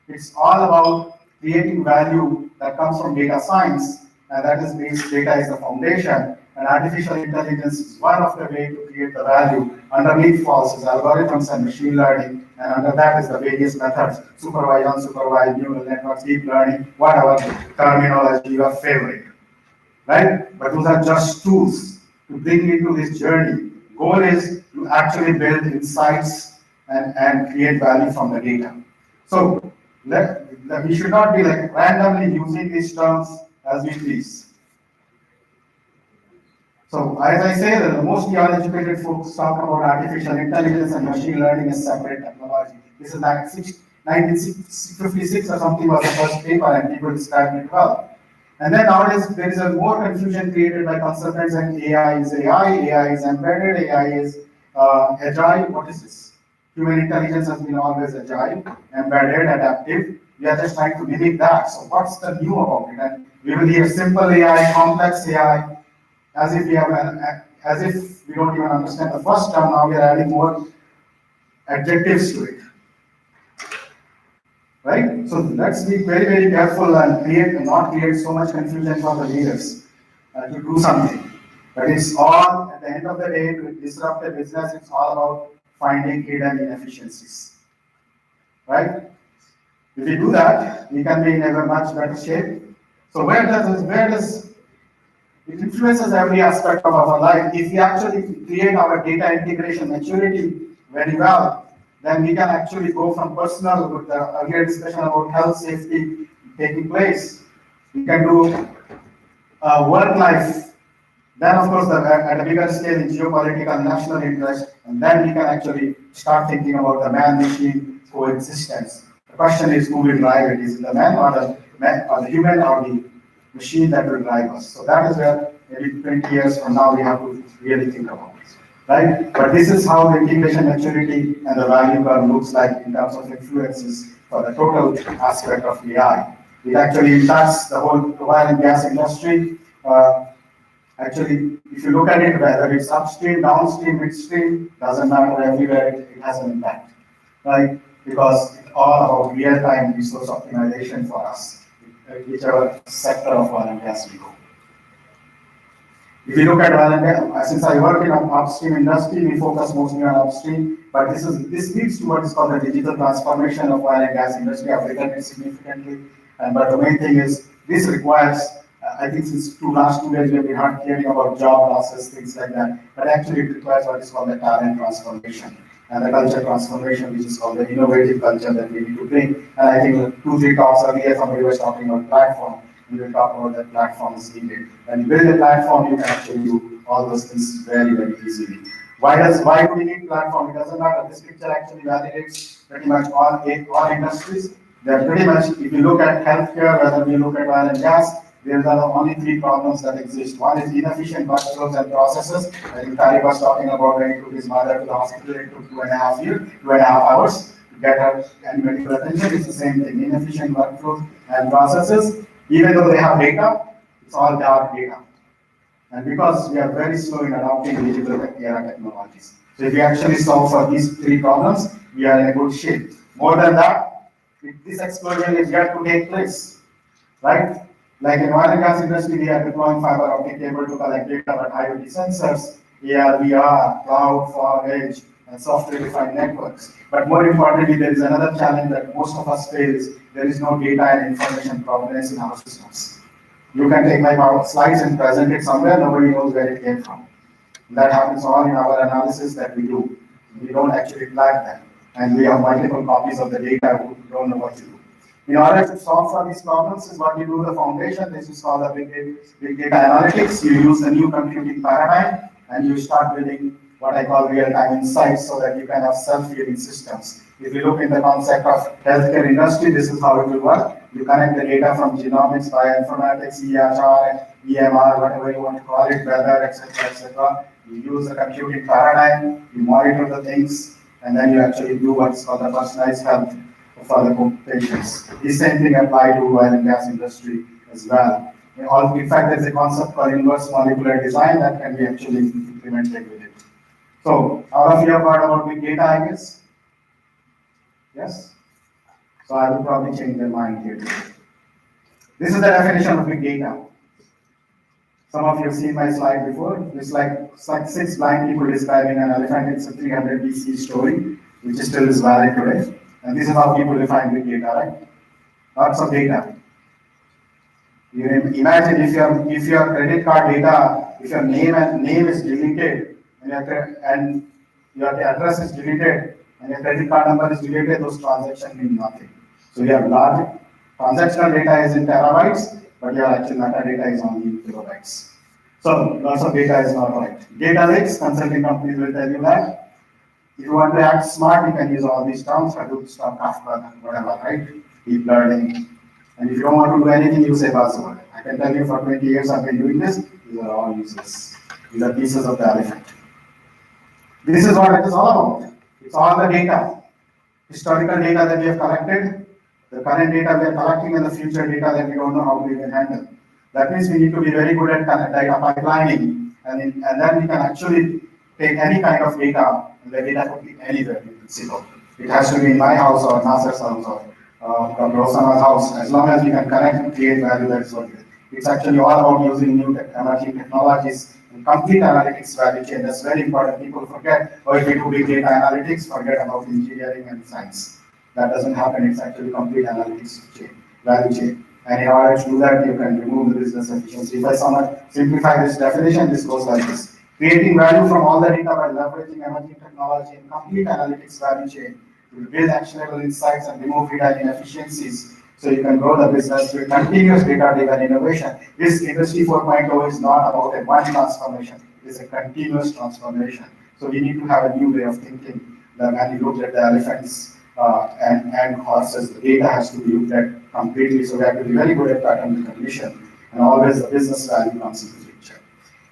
It's all about creating value that comes from data science, and that is based, data is the foundation, and artificial intelligence is one of the way to create the value. Underneath falls is algorithms and machine learning, and under that is the various methods, supervised, unsupervised, neural networks, deep learning, whatever terminology your favorite, right? But those are just tools to bring into this journey. goal is to actually build insights and create value from the data. So we should not be like randomly using these terms as we please. So as I say, the mostly uneducated folks talk about artificial intelligence and machine learning as separate technology. This is like 1956 or something was the first paper and people described it well. And then nowadays there is a more confusion created by consultants and AI is AI is embedded, AI is agile. What is this? Human intelligence has been always agile, embedded, adaptive. We are just trying to mimic that. So what's the new about it? And we will hear simple AI, complex AI, as if we don't even understand the first term. Now we are adding more adjectives to it. Right? So let's be very, very careful and not create so much confusion for the leaders to do something. But it's all, at the end of the day, to disrupt the business, it's all about finding hidden inefficiencies. Right? If we do that, we can be in a much better shape. So where does it influences every aspect of our life. If we actually create our data integration maturity very well, then we can actually go from personal, with the earlier discussion about health, safety taking place. We can do work life. Then, of course, at a bigger scale in geopolitical national interest, and then we can actually start thinking about the man-machine coexistence. The question is, who will drive it? Is it the man or the human or the machine that will drive us? So that is where maybe 20 years from now we have to really think about it, right? But this is how the integration maturity and the value curve looks like in terms of influences for the total aspect of AI. It actually impacts the whole oil and gas industry. Actually, if you look at it, whether it's upstream, downstream, midstream, doesn't matter, everywhere it has an impact, right? Because it's all about real-time resource optimization for us, whichever sector of oil and gas we go. If you look at oil and gas, since I work in an upstream industry, we focus mostly on upstream, but this leads to what is called the digital transformation of oil and gas industry. I've written it significantly, but the main thing is this requires, I think since last 2 days we've been hearing about job losses, things like that, but actually it requires what is called the talent transformation and the culture transformation, which is called the innovative culture that we need to bring. And I think 2-3 talks earlier, somebody was talking about platform. We will talk about that platform is needed. When you build a platform, you can actually do all those things very, very easily. Why do we need platform? It doesn't matter. This picture actually validates pretty much all industries. They're pretty much, if you look at healthcare, whether we look at oil and gas, there are only 3 problems that exist. One is inefficient workflows and processes. I think Tariq was talking about when he took his mother to the hospital, it took 2.5 hours to get her any medical attention. It's the same thing, inefficient workflows and processes. Even though they have data, it's all dark data. And because we are very slow in adopting digital era technologies. So if we actually solve for these 3 problems, we are in a good shape. More than that, this explosion is yet to take place, right? Like in oil and gas industry, we are deploying fiber optic cable to collect data, but IoT sensors, AR, VR, cloud, fog, edge, and software-defined networks. But more importantly, there is another challenge that most of us face. There is no data and information provenance in our systems. You can take my slides and present it somewhere, nobody knows where it came from. That happens all in our analysis that we do. We don't actually flag them. And we have multiple copies of the data who don't know what to do. In order to solve for these problems is what we do the foundation. This is called the big data analytics. You use the new computing paradigm and you start building what I call real-time insights so that you can have self-healing systems. If you look in the concept of healthcare industry, this is how it will work. You connect the data from genomics, bioinformatics, EHR, EMR, whatever you want to call it, weather, etc., etc. You use the computing paradigm, you monitor the things, and then you actually do what's called the personalized health for the patients. The same thing applies to oil and gas industry as well. In fact, there's a concept called inverse molecular design that can be actually implemented with it. So, all of you have heard about big data, I guess? Yes? So I will probably change their mind here today. This is the definition of big data. Some of you have seen my slide before. It's like 6 blind people describing an elephant. It's a 300 BC story, which still is valid today. And this is how people define big data, right? Lots of data. You imagine if your credit card data, if your name is deleted and your address is deleted, and your credit card number is deleted, those transactions mean nothing. So you have large transactional data is in terabytes, but your actual metadata is only in kilobytes. So lots of data is not right. Data lakes, consulting companies will tell you that. If you want to act smart, you can use all these terms, Hadoop stuff, Kafka, whatever, right? Deep learning. And if you don't want to do anything, you say buzzword. I can tell you for 20 years I've been doing this, these are all useless. These are pieces of the elephant. This is what it is all about. It's all the data. Historical data that we have collected, the current data we are collecting, and the future data that we don't know how we can handle. That means we need to be very good at data pipelining, and then we can actually take any kind of data, and the data could be anywhere in principle. It has to be in my house or Nasser's house or Dr. Osama's house. As long as we can connect and create value, that is what it is. It's actually all about using new emerging technologies and complete analytics value chain. That's very important. People forget, or if we do big data analytics, forget about engineering and science. That doesn't happen. It's actually complete analytics chain, value chain. And in order to do that, you can remove the business efficiency. If I somewhat simplify this definition, this goes like this. Creating value from all the data by leveraging emerging technology and complete analytics value chain to build actionable insights and remove data inefficiencies so you can grow the business with continuous data-driven innovation. This Industry 4.0 is not about a one transformation. It is a continuous transformation. So we need to have a new way of thinking that when you look at the elephants and horses, the data has to be looked at completely. So we have to be very good at pattern recognition, and always the business value comes into the picture.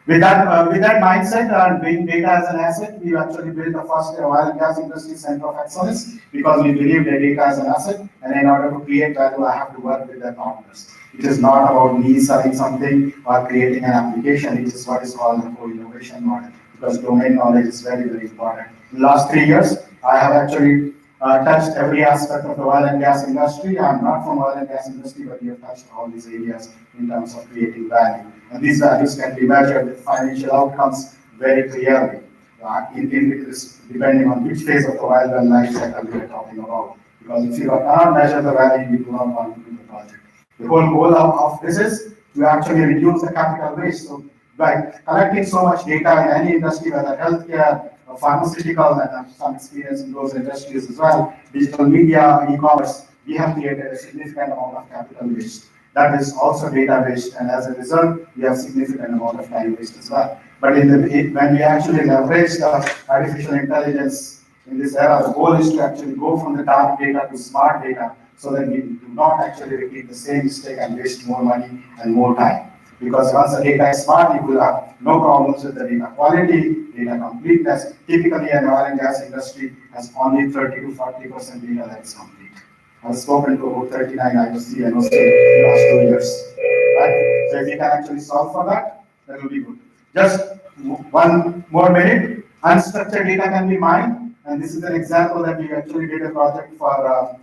With that mindset and being data as an asset, we actually built the first oil and gas industry center of excellence because we believe that data as an asset, and in order to create value, I have to work with the partners. It is not about me selling something or creating an application. It is what is called the co-innovation model, because domain knowledge is very, very important. In the last 3 years, I have actually touched every aspect of the oil and gas industry. I'm not from oil and gas industry, but we have touched all these areas in terms of creating value. And these values can be measured with financial outcomes very clearly, depending on which phase of the oil well life cycle we are talking about. Because if you cannot measure the value, you do not want to do the project. The whole goal of this is to actually reduce the capital waste. So by collecting so much data in any industry, whether healthcare, pharmaceutical, and I have some experience in those industries as well, digital media, e-commerce, we have created a significant amount of capital waste. That is also data waste, and as a result, we have significant amount of time waste as well. But when we actually leverage the artificial intelligence in this era, the goal is to actually go from the dark data to smart data, so that we do not actually repeat the same mistake and waste more money and more time. Because once the data is smart, you will have no problems with the data quality, data completeness. Typically, an oil and gas industry has only 30 to 40% data that is complete. I've spoken to about 39 IOC and OC in the last 2 years. Right? So if you can actually solve for that, that will be good. Just one more minute. Unstructured data can be mined, and this is an example that we actually did a project for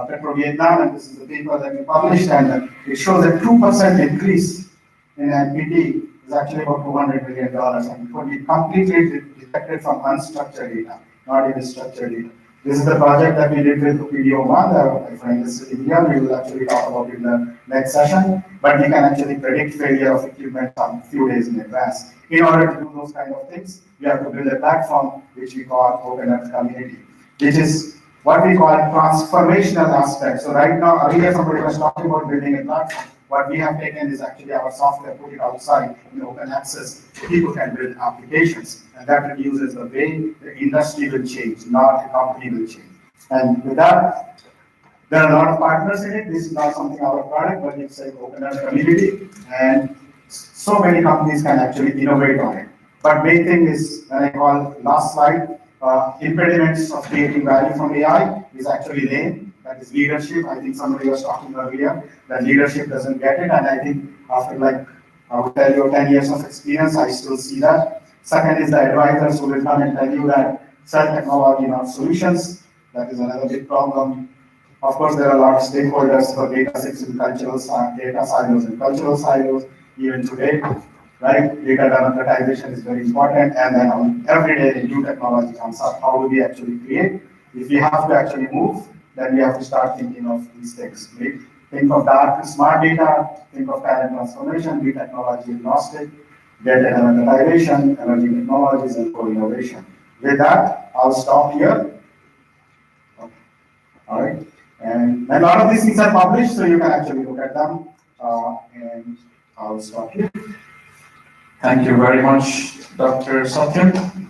Petro Vietnam, and this is the paper that we published, and it shows a 2% increase in NPT is actually about $200 million, and it would be completely detected from unstructured data, not even structured data. This is the project that we did with PDO1, my friend is sitting here, we will actually talk about it in the next session, but we can actually predict failure of equipment a few days in advance. In order to do those kind of things, we have to build a platform which we call Open Earth Community, which is what we call a transformational aspect. So right now, earlier somebody was talking about building a platform. What we have taken is actually our software, put it outside in open access. People can build applications, and that reduces the way the industry will change, not the company will change. And with that, there are a lot of partners in it. This is not something our product, but it's an open Earth community, and so many companies can actually innovate on it. But main thing is, when I call last slide, impediments of creating value from AI is actually lame. That is leadership. I think somebody was talking earlier that leadership doesn't get it, and I think after I would tell you 10 years of experience, I still see that. Second is the advisors who will come and tell you that sell technology, not solutions. That is another big problem. Of course, there are a lot of stakeholders for data sits in cultural data silos and cultural silos even today. Right? Data democratization is very important, and then every day a new technology comes up. How do we actually create? If we have to actually move, then we have to start thinking of these things. Right? Think of dark to smart data, think of talent transformation, be technology agnostic. data monetization, emerging technologies, and co-innovation. With that, I'll stop here. Okay. All right. And a lot of these things are published, so you can actually look at them. And I'll stop here. Thank you very much, Dr. Satyam.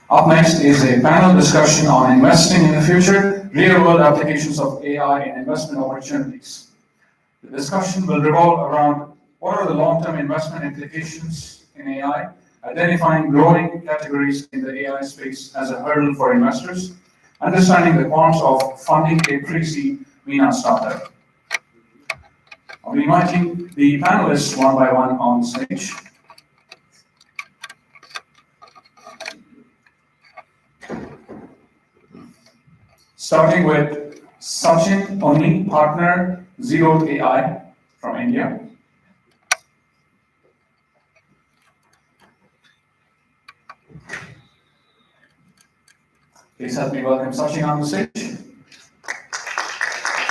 Up next is a panel discussion on investing in the future, real-world applications of AI and investment opportunities. The discussion will revolve around what are the long-term investment implications in AI, identifying growing categories in the AI space as a hurdle for investors, understanding the quants of funding a pre-seed MENA startup. I'll be inviting the panelists one by one on stage. Starting with Sachin Oni, partner Zero AI from India. Please help me welcome Sachin on the stage.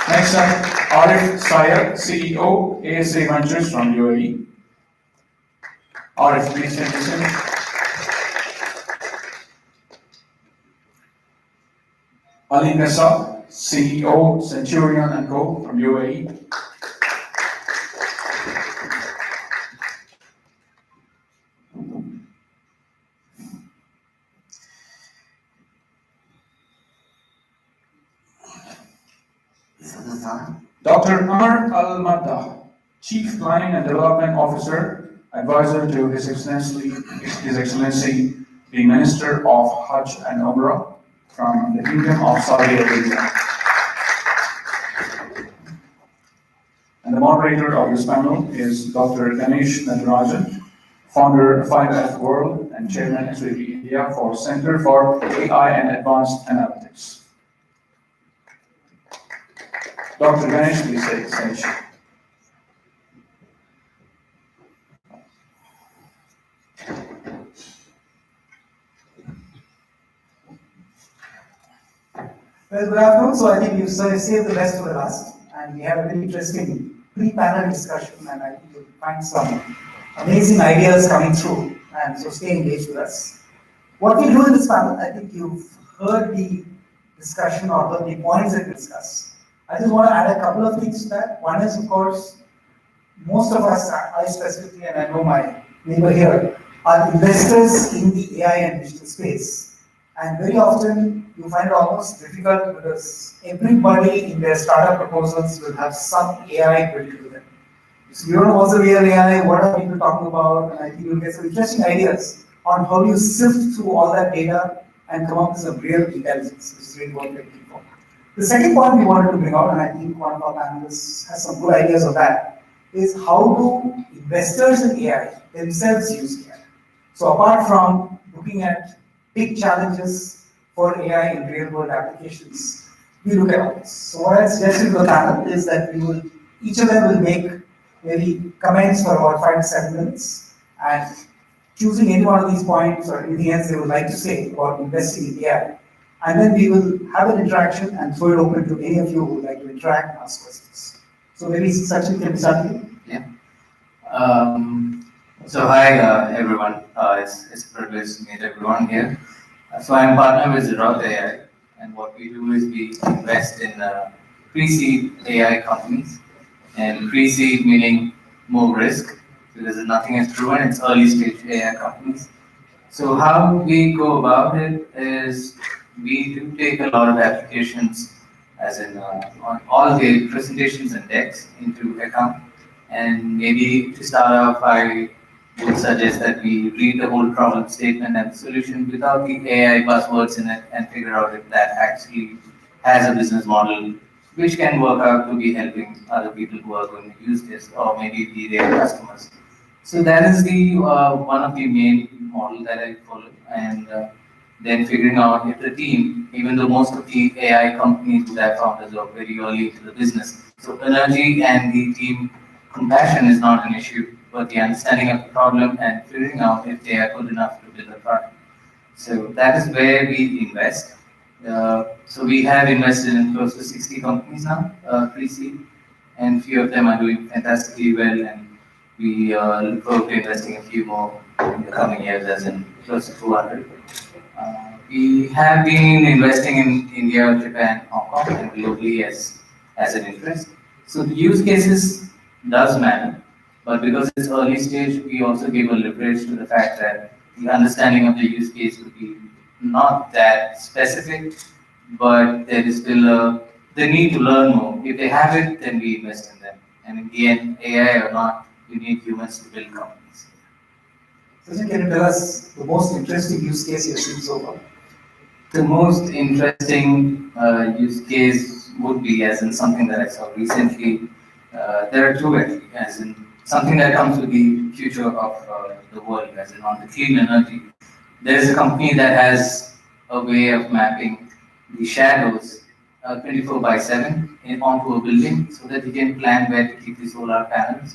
Next up, Arif Syed, CEO, ASA Ventures from UAE. Arif, please take this in. Ali Nessa, CEO, Centurion & Co. from UAE. Dr. Amar Al-Maddah, Chief Planning and Development Officer, Advisor to His Excellency, the Minister of Hajj and Umrah from the Kingdom of Saudi Arabia. And the moderator of this panel is Dr. Ganesh Natarajan, founder of 5F World and Chairman SVP India for Center for AI and Advanced Analytics. Dr. Ganesh, please take the stage. Well, good afternoon. So I think you saved the best for the last, and we had a very interesting pre-panel discussion, and I think you'll find some amazing ideas coming through, and so stay engaged with us. What we do in this panel, I think you've heard the discussion or heard the points that we discussed. I just want to add a couple of things to that. One is, of course, most of us, I specifically, and I know my neighbor here, are investors in the AI and digital space. And very often, you find it almost difficult because everybody in their startup proposals will have some AI built into them. So you don't know what's the real AI, what are people talking about, and I think you'll get some interesting ideas on how you sift through all that data and come up with some real intelligence, which is really what we're looking for. The second point we wanted to bring out, and I think one of our panelists has some good ideas on that, is how do investors in AI themselves use AI? So apart from looking at big challenges for AI in real-world applications, we look at all this. So what I suggested to the panel is that each of them will make maybe comments for about 5 to 7 minutes, and choosing any one of these points or anything else they would like to say about investing in AI. And then we will have an interaction and throw it open to any of you who would like to interact and ask questions. So maybe Sachin can start here. Yeah. So hi everyone. It's a privilege to meet everyone here. So I'm partner with Zero AI, and what we do is we invest in pre-seed AI companies, and pre-seed meaning more risk because nothing is proven. It's early stage AI companies. So how we go about it is we do take a lot of applications, as in on all the presentations and decks into account. And maybe to start off, I would suggest that we read the whole problem statement and the solution without the AI buzzwords in it and figure out if that actually has a business model which can work out to be helping other people who are going to use this or maybe be their customers. So that is the one of the main model that I follow. And then figuring out if the team, even though most of the AI companies would have founders who are very early into the business. So energy and the team compassion is not an issue, but the understanding of the problem and figuring out if they are good enough to build a product. So that is where we invest. So we have invested in close to 60 companies now, pre-seed, and few of them are doing fantastically well, and we look forward to investing a few more in the coming years, as in close to 200. We have been investing in India, Japan, Hong Kong, and globally as an interest. So the use cases does matter, but because it's early stage, we also give a leverage to the fact that the understanding of the use case would be not that specific, but there is still the need to learn more. If they have it, then we invest in them. And in the end, AI or not, we need humans to build companies. Sachin, can you tell us the most interesting use case you've seen so far? The most interesting use case would be, as in something that I saw recently, there are two actually, as in something that comes with the future of the world, as in on the clean energy. There is a company that has a way of mapping the shadows 24 by 7 onto a building so that you can plan where to keep the solar panels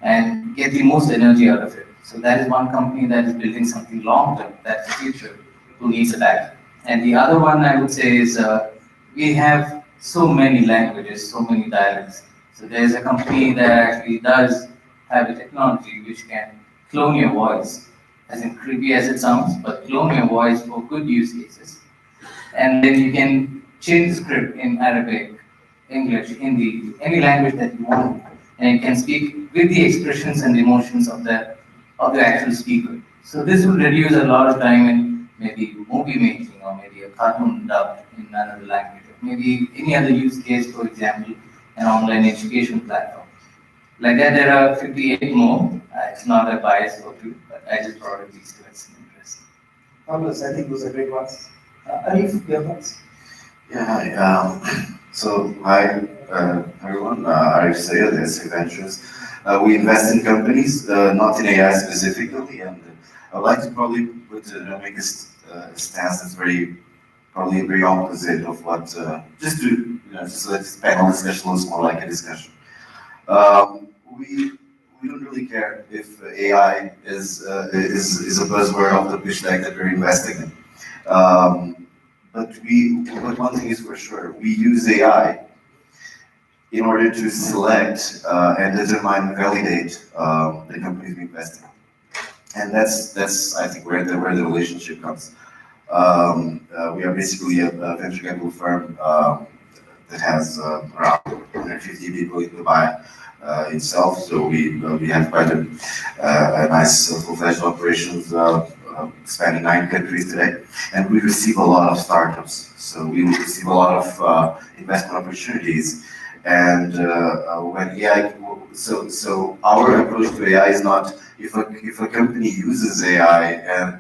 and get the most energy out of it. So that is one company that is building something long term, that's the future, who needs a backup. And the other one I would say is we have so many languages, so many dialects. So there's a company that actually does have a technology which can clone your voice, as in creepy as it sounds, but clone your voice for good use cases. And then you can change the script in Arabic, English, Hindi, any language that you want, and it can speak with the expressions and emotions of the actual speaker. So this will reduce a lot of time in maybe movie making or maybe a cartoon dubbed in another language, or maybe any other use case, for example, an online education platform. Like that, there are 58 more. It's not a bias or two, but I just brought up these two as an interest. Fabulous, I think those are great ones. Arif, your thoughts? Yeah, hi. Hi, everyone. Arif Sayed, SC Ventures. We invest in companies, not in AI specifically, and I'd like to probably make a stance that's probably very opposite of what, just to, just so that this panel discussion looks more like a discussion. We don't really care if AI is a buzzword of the pitch deck that we're investing in. But one thing is for sure, we use AI in order to select and determine and validate the companies we invest in. And that's I think where the relationship comes. We are basically a venture capital firm that has around 150 people in Dubai itself. So we have quite a nice full-fledged operations spanning 9 countries today, and we receive a lot of startups. So we receive a lot of investment opportunities, and when AI, so our approach to AI is not if a company uses AI, and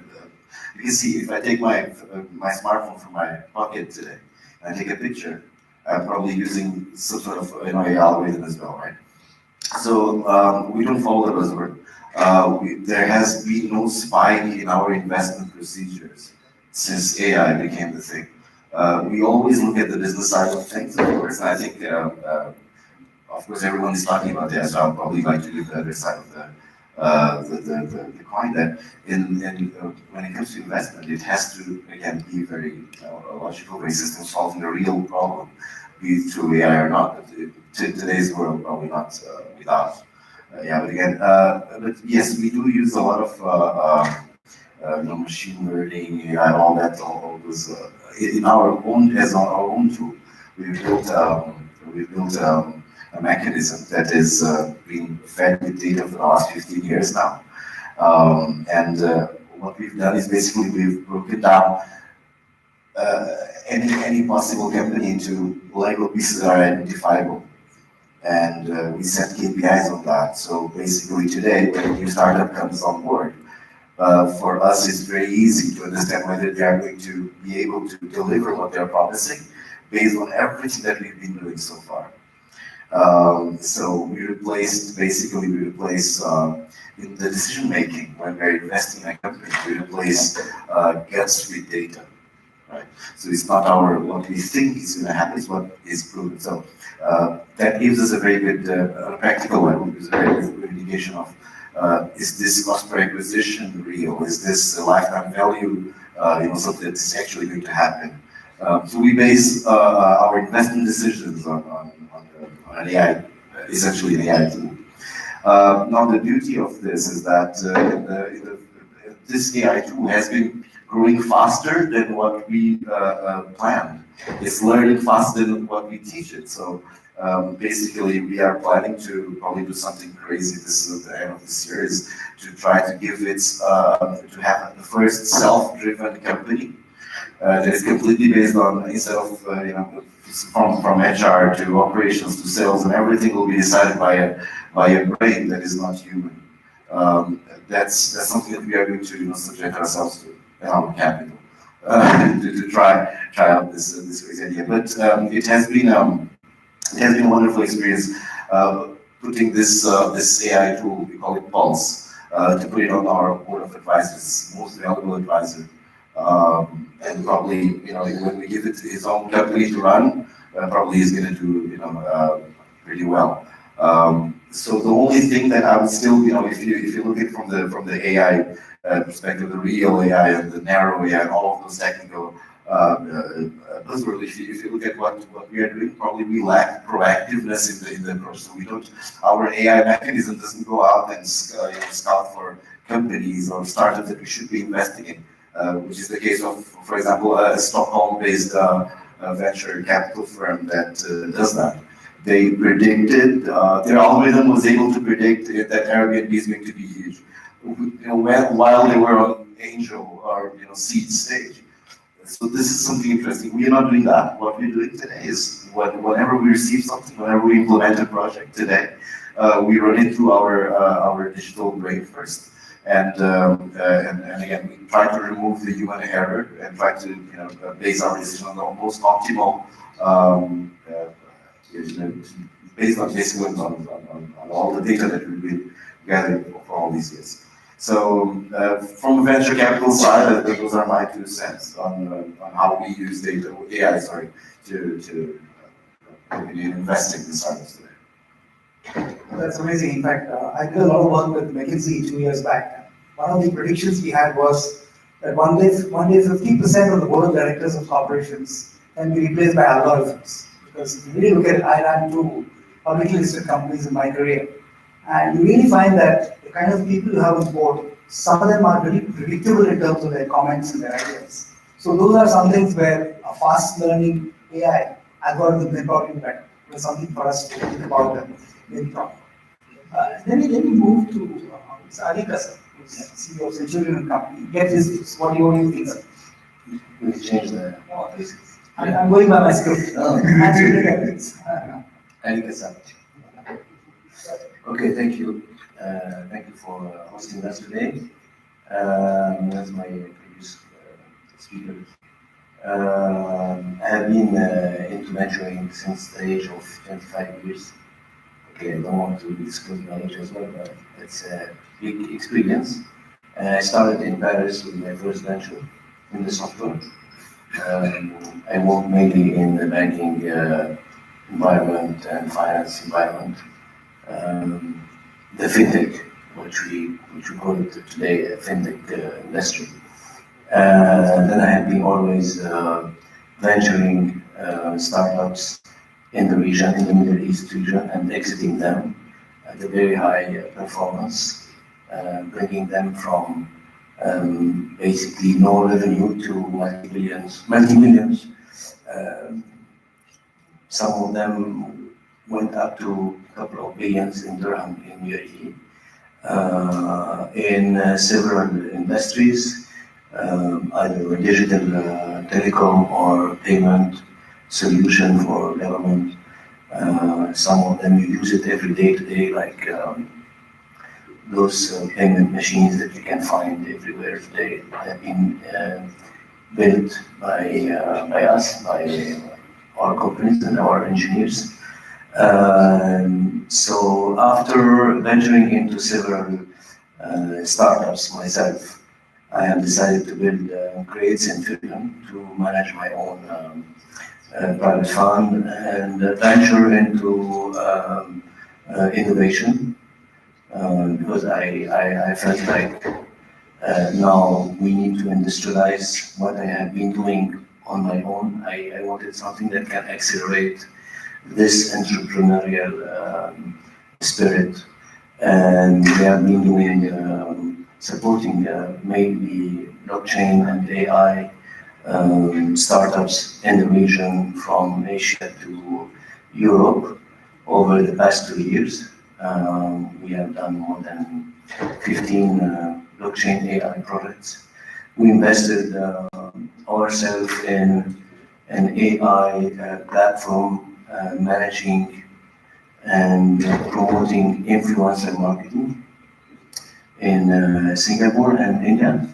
you can see if I take my smartphone from my pocket today and I take a picture, I'm probably using some sort of AI algorithm as well, right? So we don't follow the buzzword. There has been no spike in our investment procedures since AI became the thing. We always look at the business side of things, of course, and I think, of course, everyone is talking about that, so I'll probably like to give the other side of the coin, that when it comes to investment, it has to, again, be very logical, very system solving a real problem, be it through AI or not. But today's world, probably not without. But again, but yes, we do use a lot of machine learning, AI, all that, all those in our own tool. We've built a mechanism that is being fed with data for the last 15 years now. And what we've done is basically we've broken down any possible company into Lego pieces that are identifiable. And we set KPIs on that. So basically today, when a new startup comes on board, for us it's very easy to understand whether they are going to be able to deliver what they're promising based on everything that we've been doing so far. So basically we replace in the decision making when we're investing in a company, we replace guts with data, right? So it's not what we think is going to happen, it's what is proven. So that gives us a very good practical level, gives a very good indication of is this cost per acquisition real? Is this a lifetime value? Something that's actually going to happen. So we base our investment decisions on an AI, essentially an AI tool. Now the beauty of this is that this AI tool has been growing faster than what we planned. It's learning faster than what we teach it. So basically, we are planning to probably do something crazy. This is at the end of the series to try to give it to have the first self-driven company that is completely based on instead of from HR to operations to sales and everything will be decided by a brain that is not human. That's something that we are going to subject ourselves to in our capital to try out this crazy idea. But it has been a wonderful experience putting this AI tool, we call it Pulse, to put it on our board of advisors, most valuable advisor. And probably, when we give it his own company to run, probably he's going to do, pretty well. So the only thing that I would still, if you look at it from the AI perspective, the real AI and the narrow AI and all of those technical buzzwords, if you look at what we are doing, probably we lack proactiveness in the approach. So our AI mechanism doesn't go out and scout for companies or startups that we should be investing in, which is the case of, for example, a Stockholm-based venture capital firm that does that. They predicted, their algorithm was able to predict that Airbnb is going to be huge, while they were on angel or seed stage. So this is something interesting. We are not doing that. What we're doing today is whenever we receive something, whenever we implement a project today, we run it through our digital brain first, and again we try to remove the human error and try to base our decision on the most optimal. Based on basically on all the data that we've been gathering for all these years. So from a venture capital side, those are my 2 cents on how we use AI, to in investing in startups today. That's amazing. In fact, I did a lot of work with McKinsey 2 years back. One of the predictions we had was that one day 50% of the board of directors of corporations can be replaced by algorithms. Because if you really look at it, I ran 2 publicly listed companies in my career. And you really find that the kind of people you have on board, some of them are really predictable in terms of their comments and their ideas. So those are some things where a fast learning AI algorithm may probably be better. There's something for us to think about them. Let me move to Adika sir, who's CEO of Centurion Company. Get his what do you think, sir? We change the. I'm going by my script. Adika sir. Okay, thank you. Thank you for hosting us today. As my previous speaker, I have been into venturing since the age of 25 years. Okay, I don't want to disclose my age as well, but it's a big experience. I started in Paris with my first venture in the software. I worked mainly in the banking environment and finance environment. The fintech, which we call it today a fintech industry. Then I have been always venturing startups in the region, in the Middle East region, and exiting them at a very high performance, bringing them from basically no revenue to multi-millions. Some of them went up to a couple of billions in dirham in UAE. In several industries, either digital telecom or payment solution for government. Some of them you use it every day today, like those payment machines that you can find everywhere today have been built by us, by our companies and our engineers. So after venturing into several startups myself, I have decided to build Creates in Finland to manage my own private fund and venture into innovation because I felt like now we need to industrialize what I have been doing on my own. I wanted something that can accelerate this entrepreneurial spirit, and we have been doing supporting mainly blockchain and AI startups in the region from Asia to Europe over the past 2 years. We have done more than 15 blockchain AI projects. We invested ourselves in an AI platform managing and promoting influencer marketing in Singapore and India,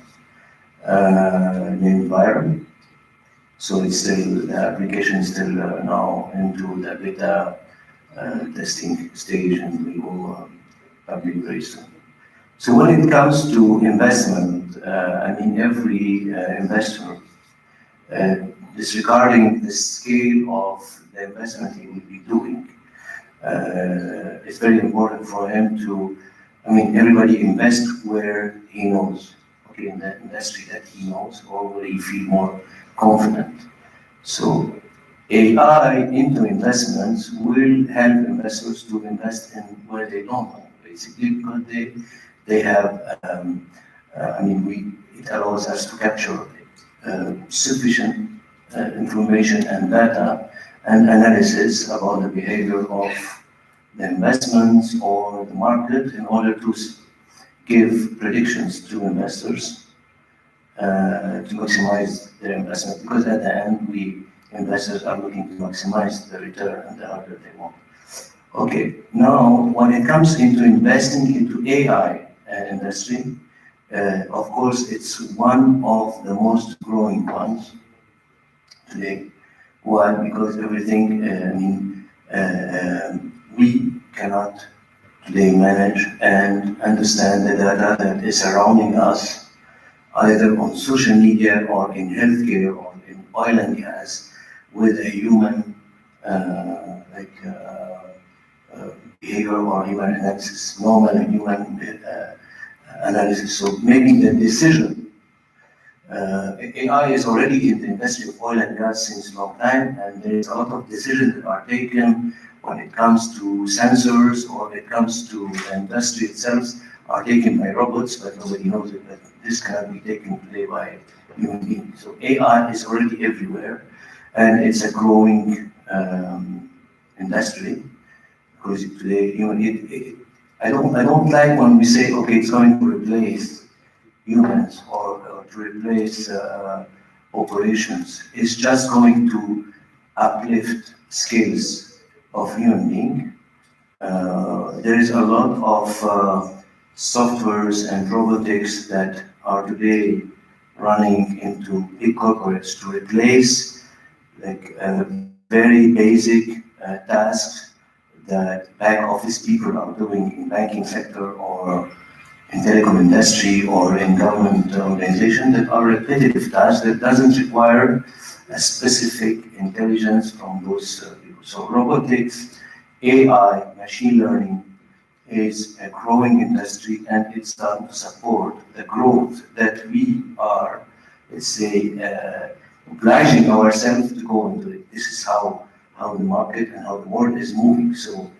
named Viral. So it's still, the application is still now into the beta testing stage and will go public very soon. So when it comes to investment, I mean, every investor, disregarding the scale of the investment he will be doing, it's very important for him to, I mean, everybody invest where he knows, okay, in the industry that he knows or where he feel more confident. So AI into investments will help investors to invest in where they don't know, basically, because they have, I mean, it allows us to capture sufficient information and data and analysis about the behavior of the investments or the market in order to give predictions to investors to maximize their investment, because at the end, investors are looking to maximize the return and the order they want. Okay, now when it comes into investing into AI industry, of course, it's one of the most growing ones today. Why? Because everything, we cannot today manage and understand the data that is surrounding us, either on social media or in healthcare or in oil and gas, with a human behavior or human analysis, normal human analysis. So making the decision. AI is already in the industry of oil and gas since a long time, and there is a lot of decisions that are taken when it comes to sensors or when it comes to the industry itself are taken by robots, but nobody knows it, but this cannot be taken today by human beings. So AI is already everywhere, and it's a growing industry, because today, I don't like when we say, okay, it's going to replace humans or to replace operations. It's just going to uplift skills of human being. There is a lot of softwares and robotics that are today running into big corporates to replace very basic tasks that back office people are doing in banking sector or in telecom industry or in government organization, that are repetitive tasks that doesn't require a specific intelligence from those people. So robotics, AI, machine learning is a growing industry, and it's starting to support the growth that we are, let's say, obliging ourselves to go into it. This is how the market and how the world is moving. So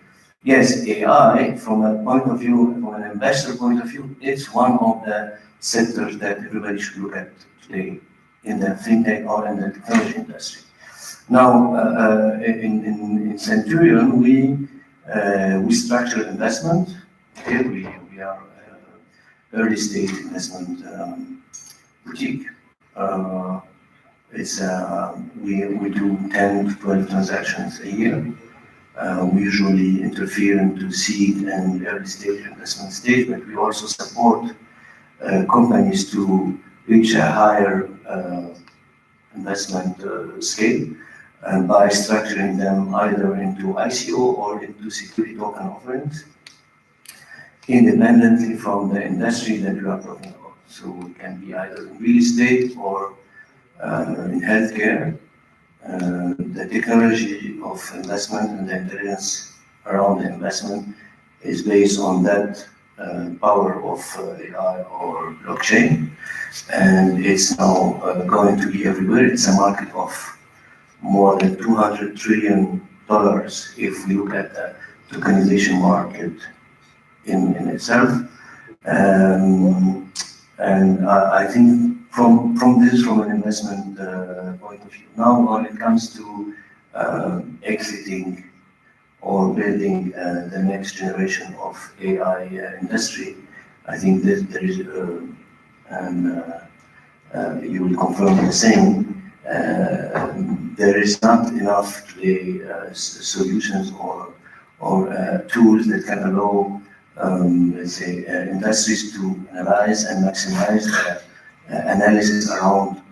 yes, AI, from a point of view, from an investor point of view, it's one of the sectors that everybody should look at today in the fintech or in the technology industry. Now, in Centurion, we structure investment. Here we are early stage investment boutique. We do 10 to 12 transactions a year. We usually interfere into seed and early stage investment stage, but we also support companies to reach a higher investment scale. by structuring them either into ICO or into security token offerings, independently from the industry that we are talking about. So it can be either in real estate or in healthcare. The technology of investment and the intelligence around the investment is based on that power of AI or blockchain, and it's now going to be everywhere. It's a market of more than $200 trillion if we look at the tokenization market in itself. And I think from an investment point of view. Now, when it comes to exiting or building the next generation of AI industry, I think that there is, you will confirm the same, there is not enough today solutions or tools that can allow, let's say, industries to analyze and maximize the analysis around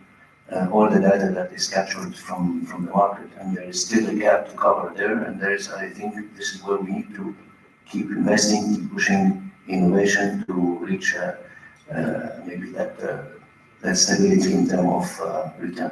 all the data that is captured from the market, and there is still a gap to cover there. And there is, I think, this is where we need to keep investing, keep pushing innovation to reach maybe that stability in terms of return.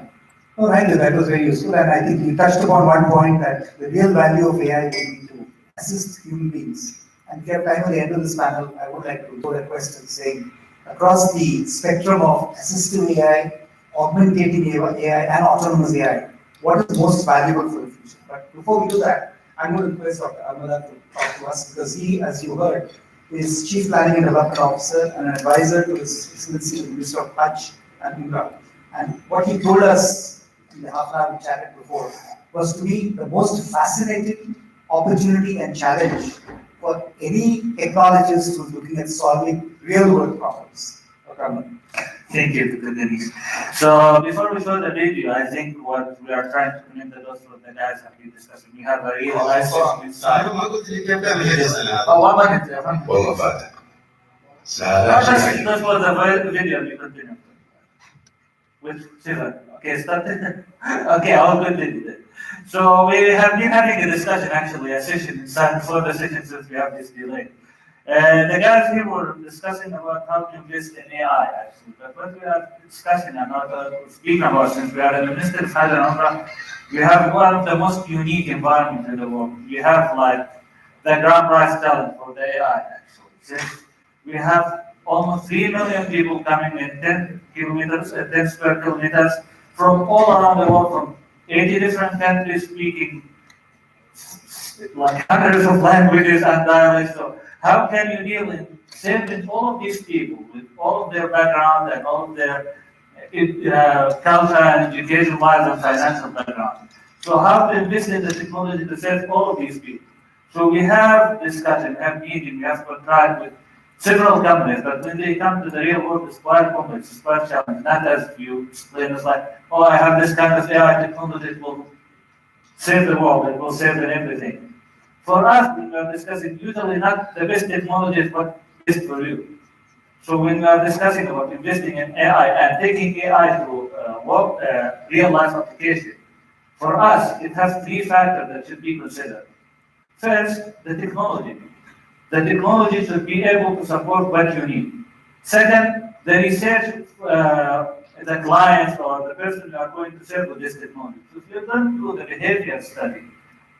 Oh, thank you. That was very useful, and I think you touched upon one point that the real value of AI will be to assist human beings. And if you have time at the end of this panel, I would like to put a question saying, across the spectrum of assistive AI, augmentative AI, and autonomous AI, what is most valuable for the future? But before we do that, I'm going to request Dr. Almada to talk to us, because he, as you heard, is Chief Planning and Development Officer and an advisor to His Excellency the Minister of Hajj and Umrah. And what he told us in the half an hour we chatted before was to be the most fascinating opportunity and challenge for any technologist who's looking at solving real-world problems. Thank you, Dr. Dennis. So before we show the video, I think what we are trying to connect the dots with the guys have been discussing. We have a real life system inside. Oh, 1 minute. والله فاتك. That was the video. We continue. With Shiva. Okay, start it. Okay, I'll continue then. So we have been having a discussion, actually, a session inside before the session, since we have this delay. The guys here were discussing about how to invest in AI, actually. But what we are discussing and not speaking about, since we are in the Ministry of Hajj and Umrah, we have one of the most unique environments in the world. We have like the grand prize talent for the AI, actually. Since we have almost 3 million people coming in 10 kilometers, 10 square kilometers from all around the world, from 80 different countries, speaking like hundreds of languages and dialects. So how can you deal in serving all of these people with all of their background and all of their culture and education wise and financial background? So how to invest in the technology to serve all of these people? So we have discussion, we have meeting, we have contract with several companies, but when they come to the real world, it's quite complex, it's quite challenging. Not as you explain, it's like, oh, I have this kind of AI technology that will save the world, it will save everything. For us, we are discussing usually not the best technology, but best for you. So when we are discussing about investing in AI and taking AI to real life application, for us, it has 3 factors that should be considered. First, the technology. The technology should be able to support what you need. Second, the research, the client or the person you are going to serve with this technology. So if you don't do the behavior study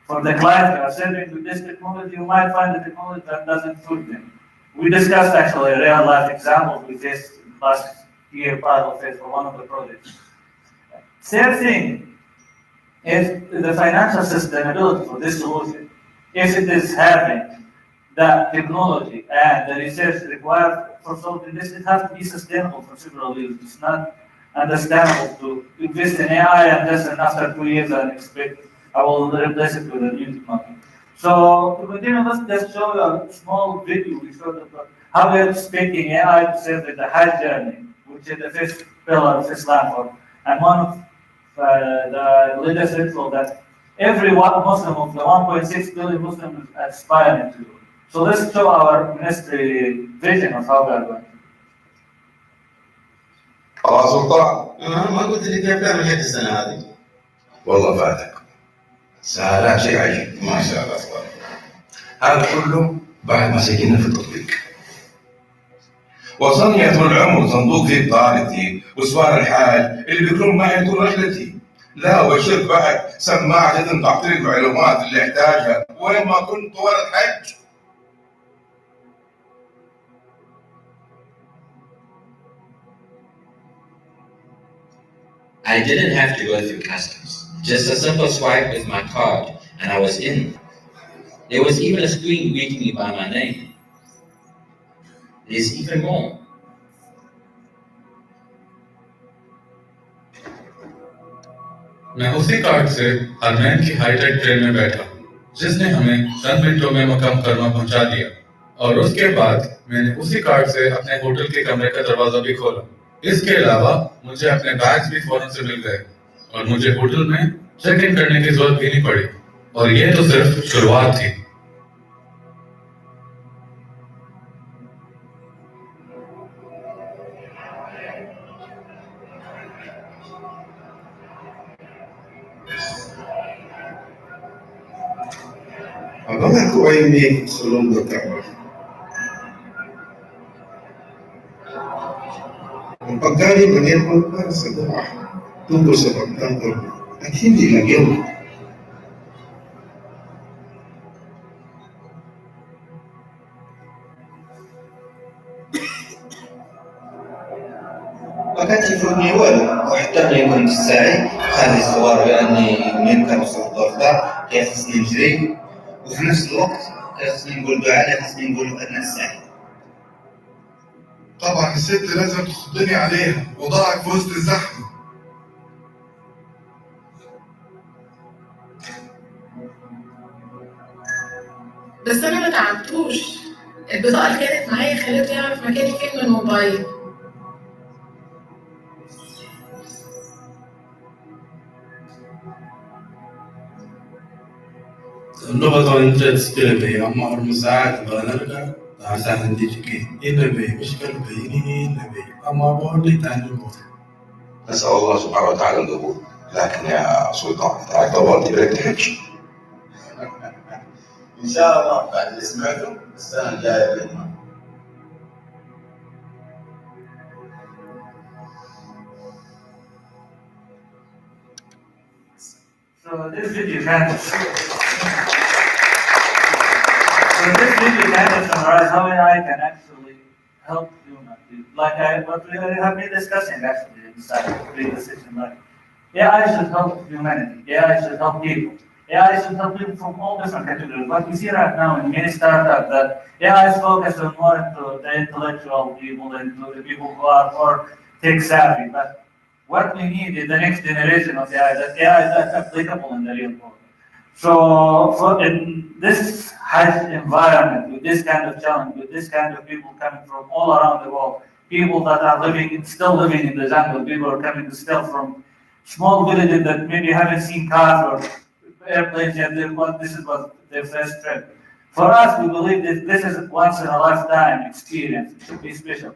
for the client you are serving with this technology, you might find the technology that doesn't suit them. We discussed actually a real life example we faced last year, pilot phase for one of the projects. Third thing is the financial sustainability for this solution. If it is having the technology and the research required for solving this, it has to be sustainable for several years. It's not understandable to invest in AI and just after 2 years and expect I will replace it with a new technology. So to continue, let's just show you a small video we showed about how we are expecting AI to serve in the Hajj journey, which is the first pillar of Islam, and one of the religious ritual that every Muslim of the 1.6 billion Muslims is aspiring to. So let's show our ministry vision of how we are going. سلطان ما قلت لي كيف تعمل هيك السنه هذه؟ والله فاتك. سهلها شيء عجيب ما شاء الله تبارك الله. هذا كله بعد ما سجلنا في التطبيق. وصلني طول العمر صندوق في بطانتي وسوار الحال اللي بيكون معي طول رحلتي. لا وشرت بعد سماعة إذن تعطيني المعلومات اللي احتاجها وين ما كنت طوال الحج. I didn't have to go through customs. Just a simple swipe with my card and I was in. There was even a screen greeting me by my name. There's even more. मैं उसी card से हरमैन की hi tech train में बैठा जिसने हमें 10 मिनटों में मकाम कर्मा पहुंचा दिया और उसके बाद मैंने उसी कार्ड से अपने होटल के कमरे का दरवाजा भी खोला। इसके अलावा मुझे अपने बैग्स भी फौरन से मिल गए और मुझे होटल में चेक इन करने की जरूरत भी नहीं पड़ी और ये तो सिर्फ शुरुआत थी। Abang aku ini sebelum berkata, pagkali mengirman para sa buhay tungkol sa pagtanggol at hindi lagyan. وكان تليفوني هو وحتى ملي كنت ساعي خالي الصور بأني منين كنوصل الدار كيخصني نجري وفي نفس الوقت خصني نقول دعاء خصني نقول أنا الساعي. طبعا الست لازم تخضني عليها وضاعت في وسط الزحمة. بس أنا ما تعبتوش، البطاقة اللي كانت معايا خلته يعرف مكاني فين من الموبايل. اللغة وانت تلبي أما المساعد بنرجع عشان عندي شيء يلبي مش كلبي يلبي أما بقولي تاني بقول. نسأل الله سبحانه وتعالى القبول، لكن يا سلطان تعال طولت بريك تحج. إن شاء الله بعد اللي سمعته السنة الجاية بإذن الله. So this video kind of summarize how AI can actually help humanity. Like what we have been discussing actually inside the previous session, like AI should help humanity, AI should help people. AI should help people from all different categories. What we see right now in many startups that AI is focused on more into the intellectual people, into the people who are more tech savvy. But what we need is the next generation of AI, that AI is applicable in the real world. So in this high environment, with this kind of challenge, with this kind of people coming from all around the world, people that are still living in the jungle, people are coming still from small villages that maybe haven't seen cars or airplanes yet, this is what their first trip. For us, we believe that this is once in a lifetime experience, it should be special.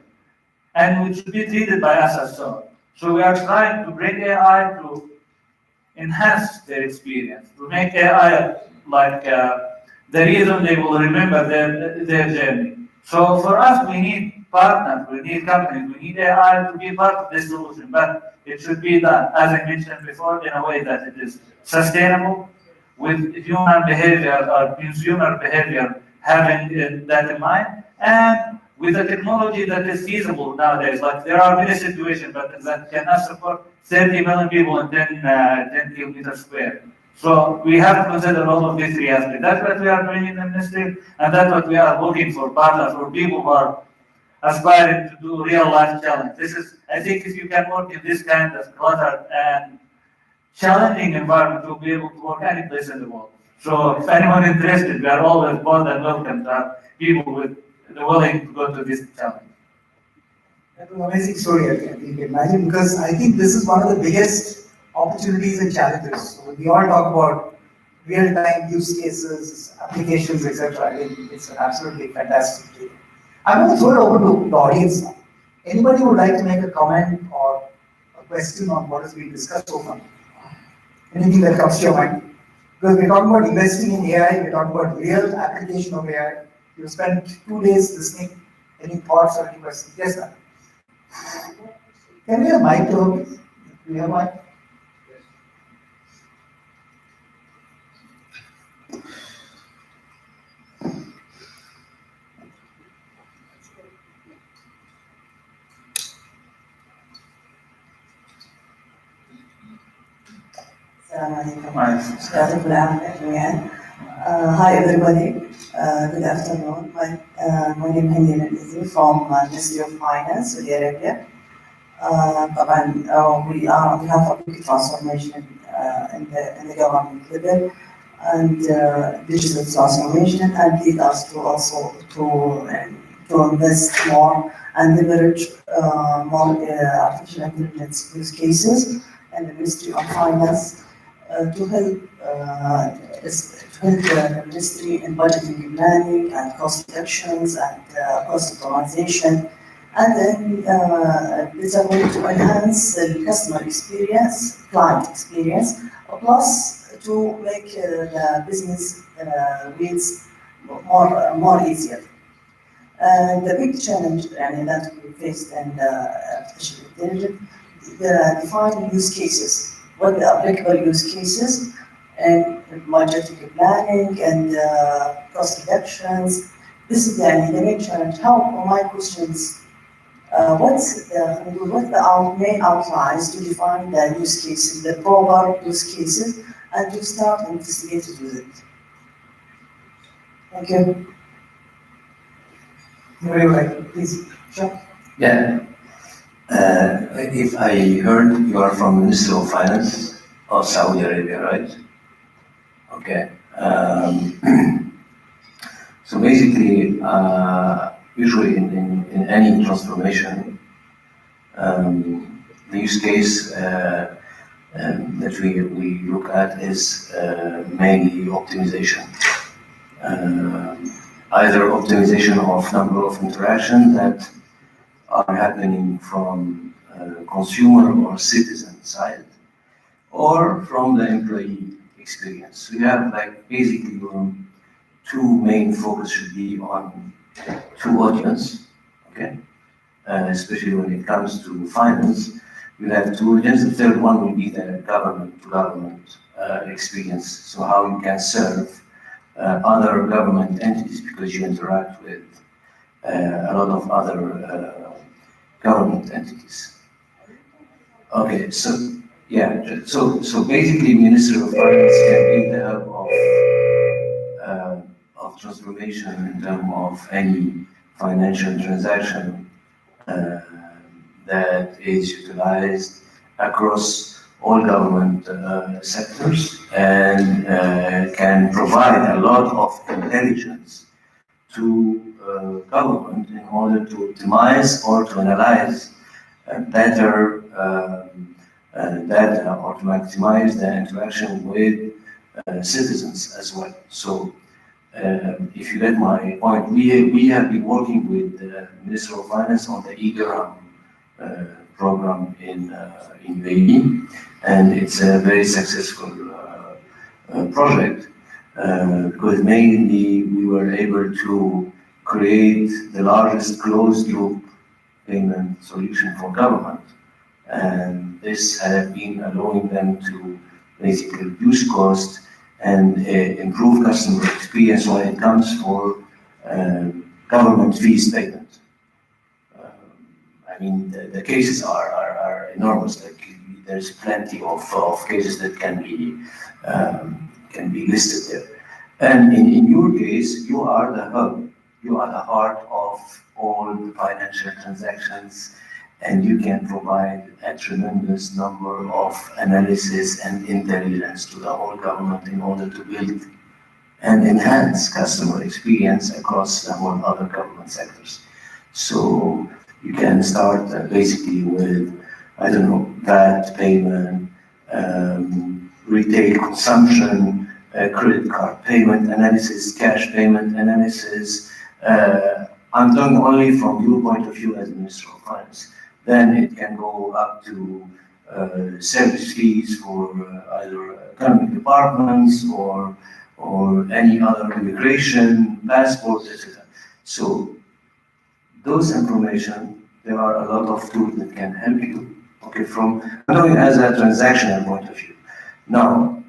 And it should be treated by us as so. So we are trying to bring AI to enhance their experience, to make AI like the reason they will remember their journey. So for us, we need partners, we need companies, we need AI to be part of this solution, but it should be done, as I mentioned before, in a way that it is sustainable, with human behavior or consumer behavior having that in mind, and with a technology that is feasible nowadays. Like there are many situations that cannot support 30 million people in 10 kilometers square. So we have to consider all of these three aspects. That's what we are doing in the ministry, and that's what we are looking for partners, for people who are aspiring to do real life challenge. This is, I think, if you can work in this kind of cluttered and challenging environment, you'll be able to work any place in the world. So if anyone interested, we are always more than welcome to have people with willing to go to this challenge. That was an amazing story, I think, imagine, because I think this is one of the biggest opportunities and challenges. So we all talk about real-time use cases, applications, etc. I think it's an absolutely fantastic thing. I'm going to throw it over to the audience now. Anybody would like to make a comment or a question on what has been discussed so far? Anything that comes to your mind? Because we're talking about investing in AI, we're talking about real application of AI. You spent 2 days listening. Any thoughts or any questions? Yes, sir. Can we have mic to do we have mic? Hi everybody, good afternoon. My name is Hanina Izzi from Ministry of Finance, Saudi Arabia. We have a big transformation in the government level and digital transformation, and lead us to also to invest more and leverage more artificial intelligence use cases in the Ministry of Finance to help the ministry in budgeting planning and cost reductions and cost optimization. And then it's a way to enhance the customer experience, client experience, plus to make the business needs more easier. The big challenge that we faced in artificial intelligence, the defining use cases, what the applicable use cases, and budgeting planning and cost reductions. This is the main challenge. How my questions? What's the main outlines to define the use cases, the proper use cases, and to start investigating with it? Thank you. Very well, please. Sure. Yeah. If I heard you are from Ministry of Finance of Saudi Arabia, right? Okay. So basically, usually in any transformation, the use case that we look at is mainly optimization. Either optimization of number of interactions that are happening from consumer or citizen side, or from the employee experience. We have like basically two main focus should be on two audience, okay? Especially when it comes to finance, you have two audience. The third one will be the government experience. So how you can serve other government entities because you interact with a lot of other government entities. Okay, so yeah, so basically, Ministry of Finance can be the help of transformation in terms of any financial transaction that is utilized across all government sectors and can provide a lot of intelligence to government in order to optimize or to analyze better data or to maximize the interaction with citizens as well. So if you get my point, we have been working with the Ministry of Finance on the e-Dirham program in UAE, and it's a very successful project because mainly we were able to create the largest closed loop payment solution for government. And this has been allowing them to basically reduce cost and improve customer experience when it comes for government fees payment. I mean, the cases are enormous. Like there's plenty of cases that can be listed there. And in your case, you are the hub. You are the heart of all the financial transactions, and you can provide a tremendous number of analysis and intelligence to the whole government in order to build and enhance customer experience across the whole other government sectors. So you can start basically with, I don't know, VAT payment, retail consumption, credit card payment analysis, cash payment analysis. I'm talking only from your point of view as Minister of Finance. Then it can go up to service fees for either economic departments or any other immigration, passport, etc. So those information, there are a lot of tools that can help you, okay, from not only as a transactional point of view. Now,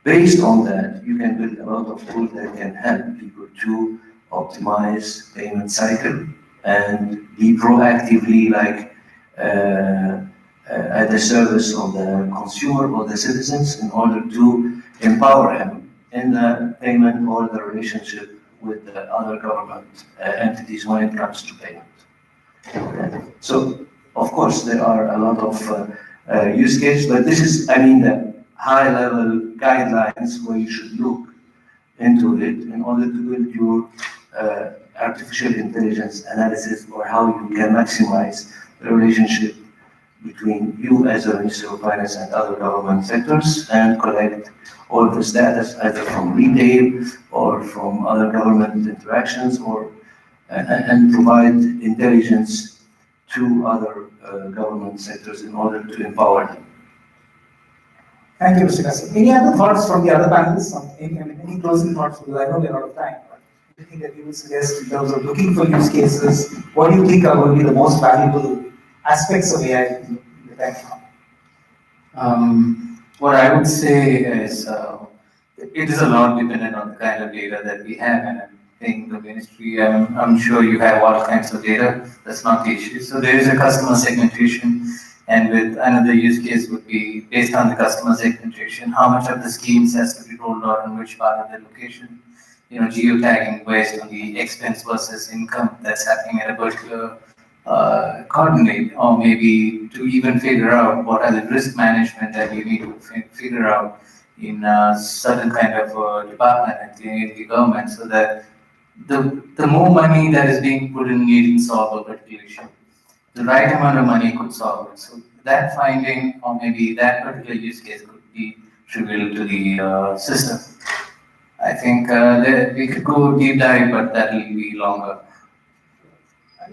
based on that, you can build a lot of tools that can help people to optimize payment cycle and be proactively like at the service of the consumer or the citizens in order to empower him in the payment or the relationship with the other government entities when it comes to payment. Okay. So, of course, there are a lot of use cases, but this is, I mean, the high-level guidelines where you should look into it in order to build your artificial intelligence analysis or how you can maximize the relationship between you as a Minister of Finance and other government sectors and collect all the status either from retail or from other government interactions or and provide intelligence to other government sectors in order to empower them. Thank you, Mr. Kassim. Any other thoughts from the other panelists? Any closing thoughts? Because I know we're out of time. But anything that you would suggest in terms of looking for use cases? What do you think are going to be the most valuable aspects of AI in the time to come? What I would say is it is a lot dependent on the kind of data that we have, and I think the ministry, I'm sure you have all kinds of data. That's not the issue. So there is a customer segmentation, and with another use case would be based on the customer segmentation, how much of the schemes has to be rolled out in which part of the location. You know, geotagging based on the expense versus income that's happening at a particular coordinate, or maybe to even figure out what are the risk management that you need to figure out in a certain kind of department in the government, so that the more money that is being put in needing to solve a particular issue, the right amount of money could solve it. So that finding, or maybe that particular use case could be trivial to the system. I think that we could go deep dive, but that will be longer. I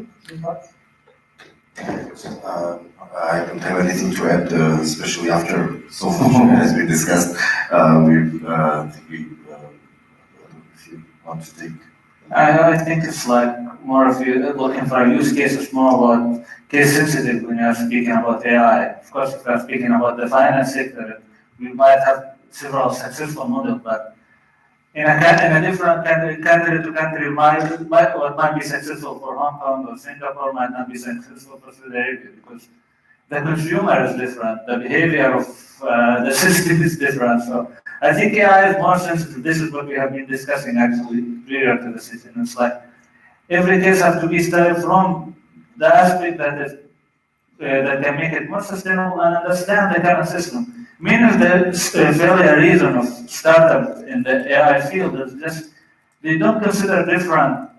don't have anything to add, especially after so much has been discussed. If you want to take. I think it's like more of you looking for a use case, it's more about case sensitive when you're speaking about AI. Of course, if you're speaking about the finance sector, we might have several successful models, but in a different country to country, what might be successful for Hong Kong or Singapore might not be successful for Saudi Arabia, because the consumer is different, the behavior of the system is different. So I think AI is more sensitive. This is what we have been discussing actually prior to the session. It's like every case has to be studied from the aspect that is that can make it more sustainable and understand the current system. Many of the failure reason of startups in the AI field is just they don't consider different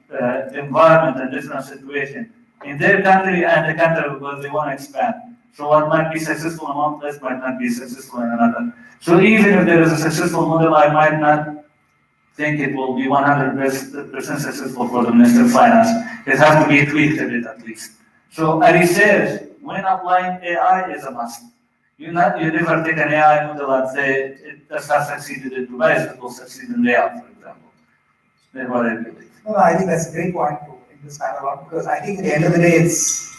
environment and different situation in their country and the country because they want to expand. So what might be successful in one place might not be successful in another. So even if there is a successful model, I might not think it will be 100% successful for the Minister of Finance. It has to be tweaked a bit at least. So a research when applying AI is a must. You never take an AI model and say it does not succeed in Dubai, it will succeed in Riyadh, for example. That's what I believe. No, I think that's a great point to in this panel, because I think at the end of the day, it's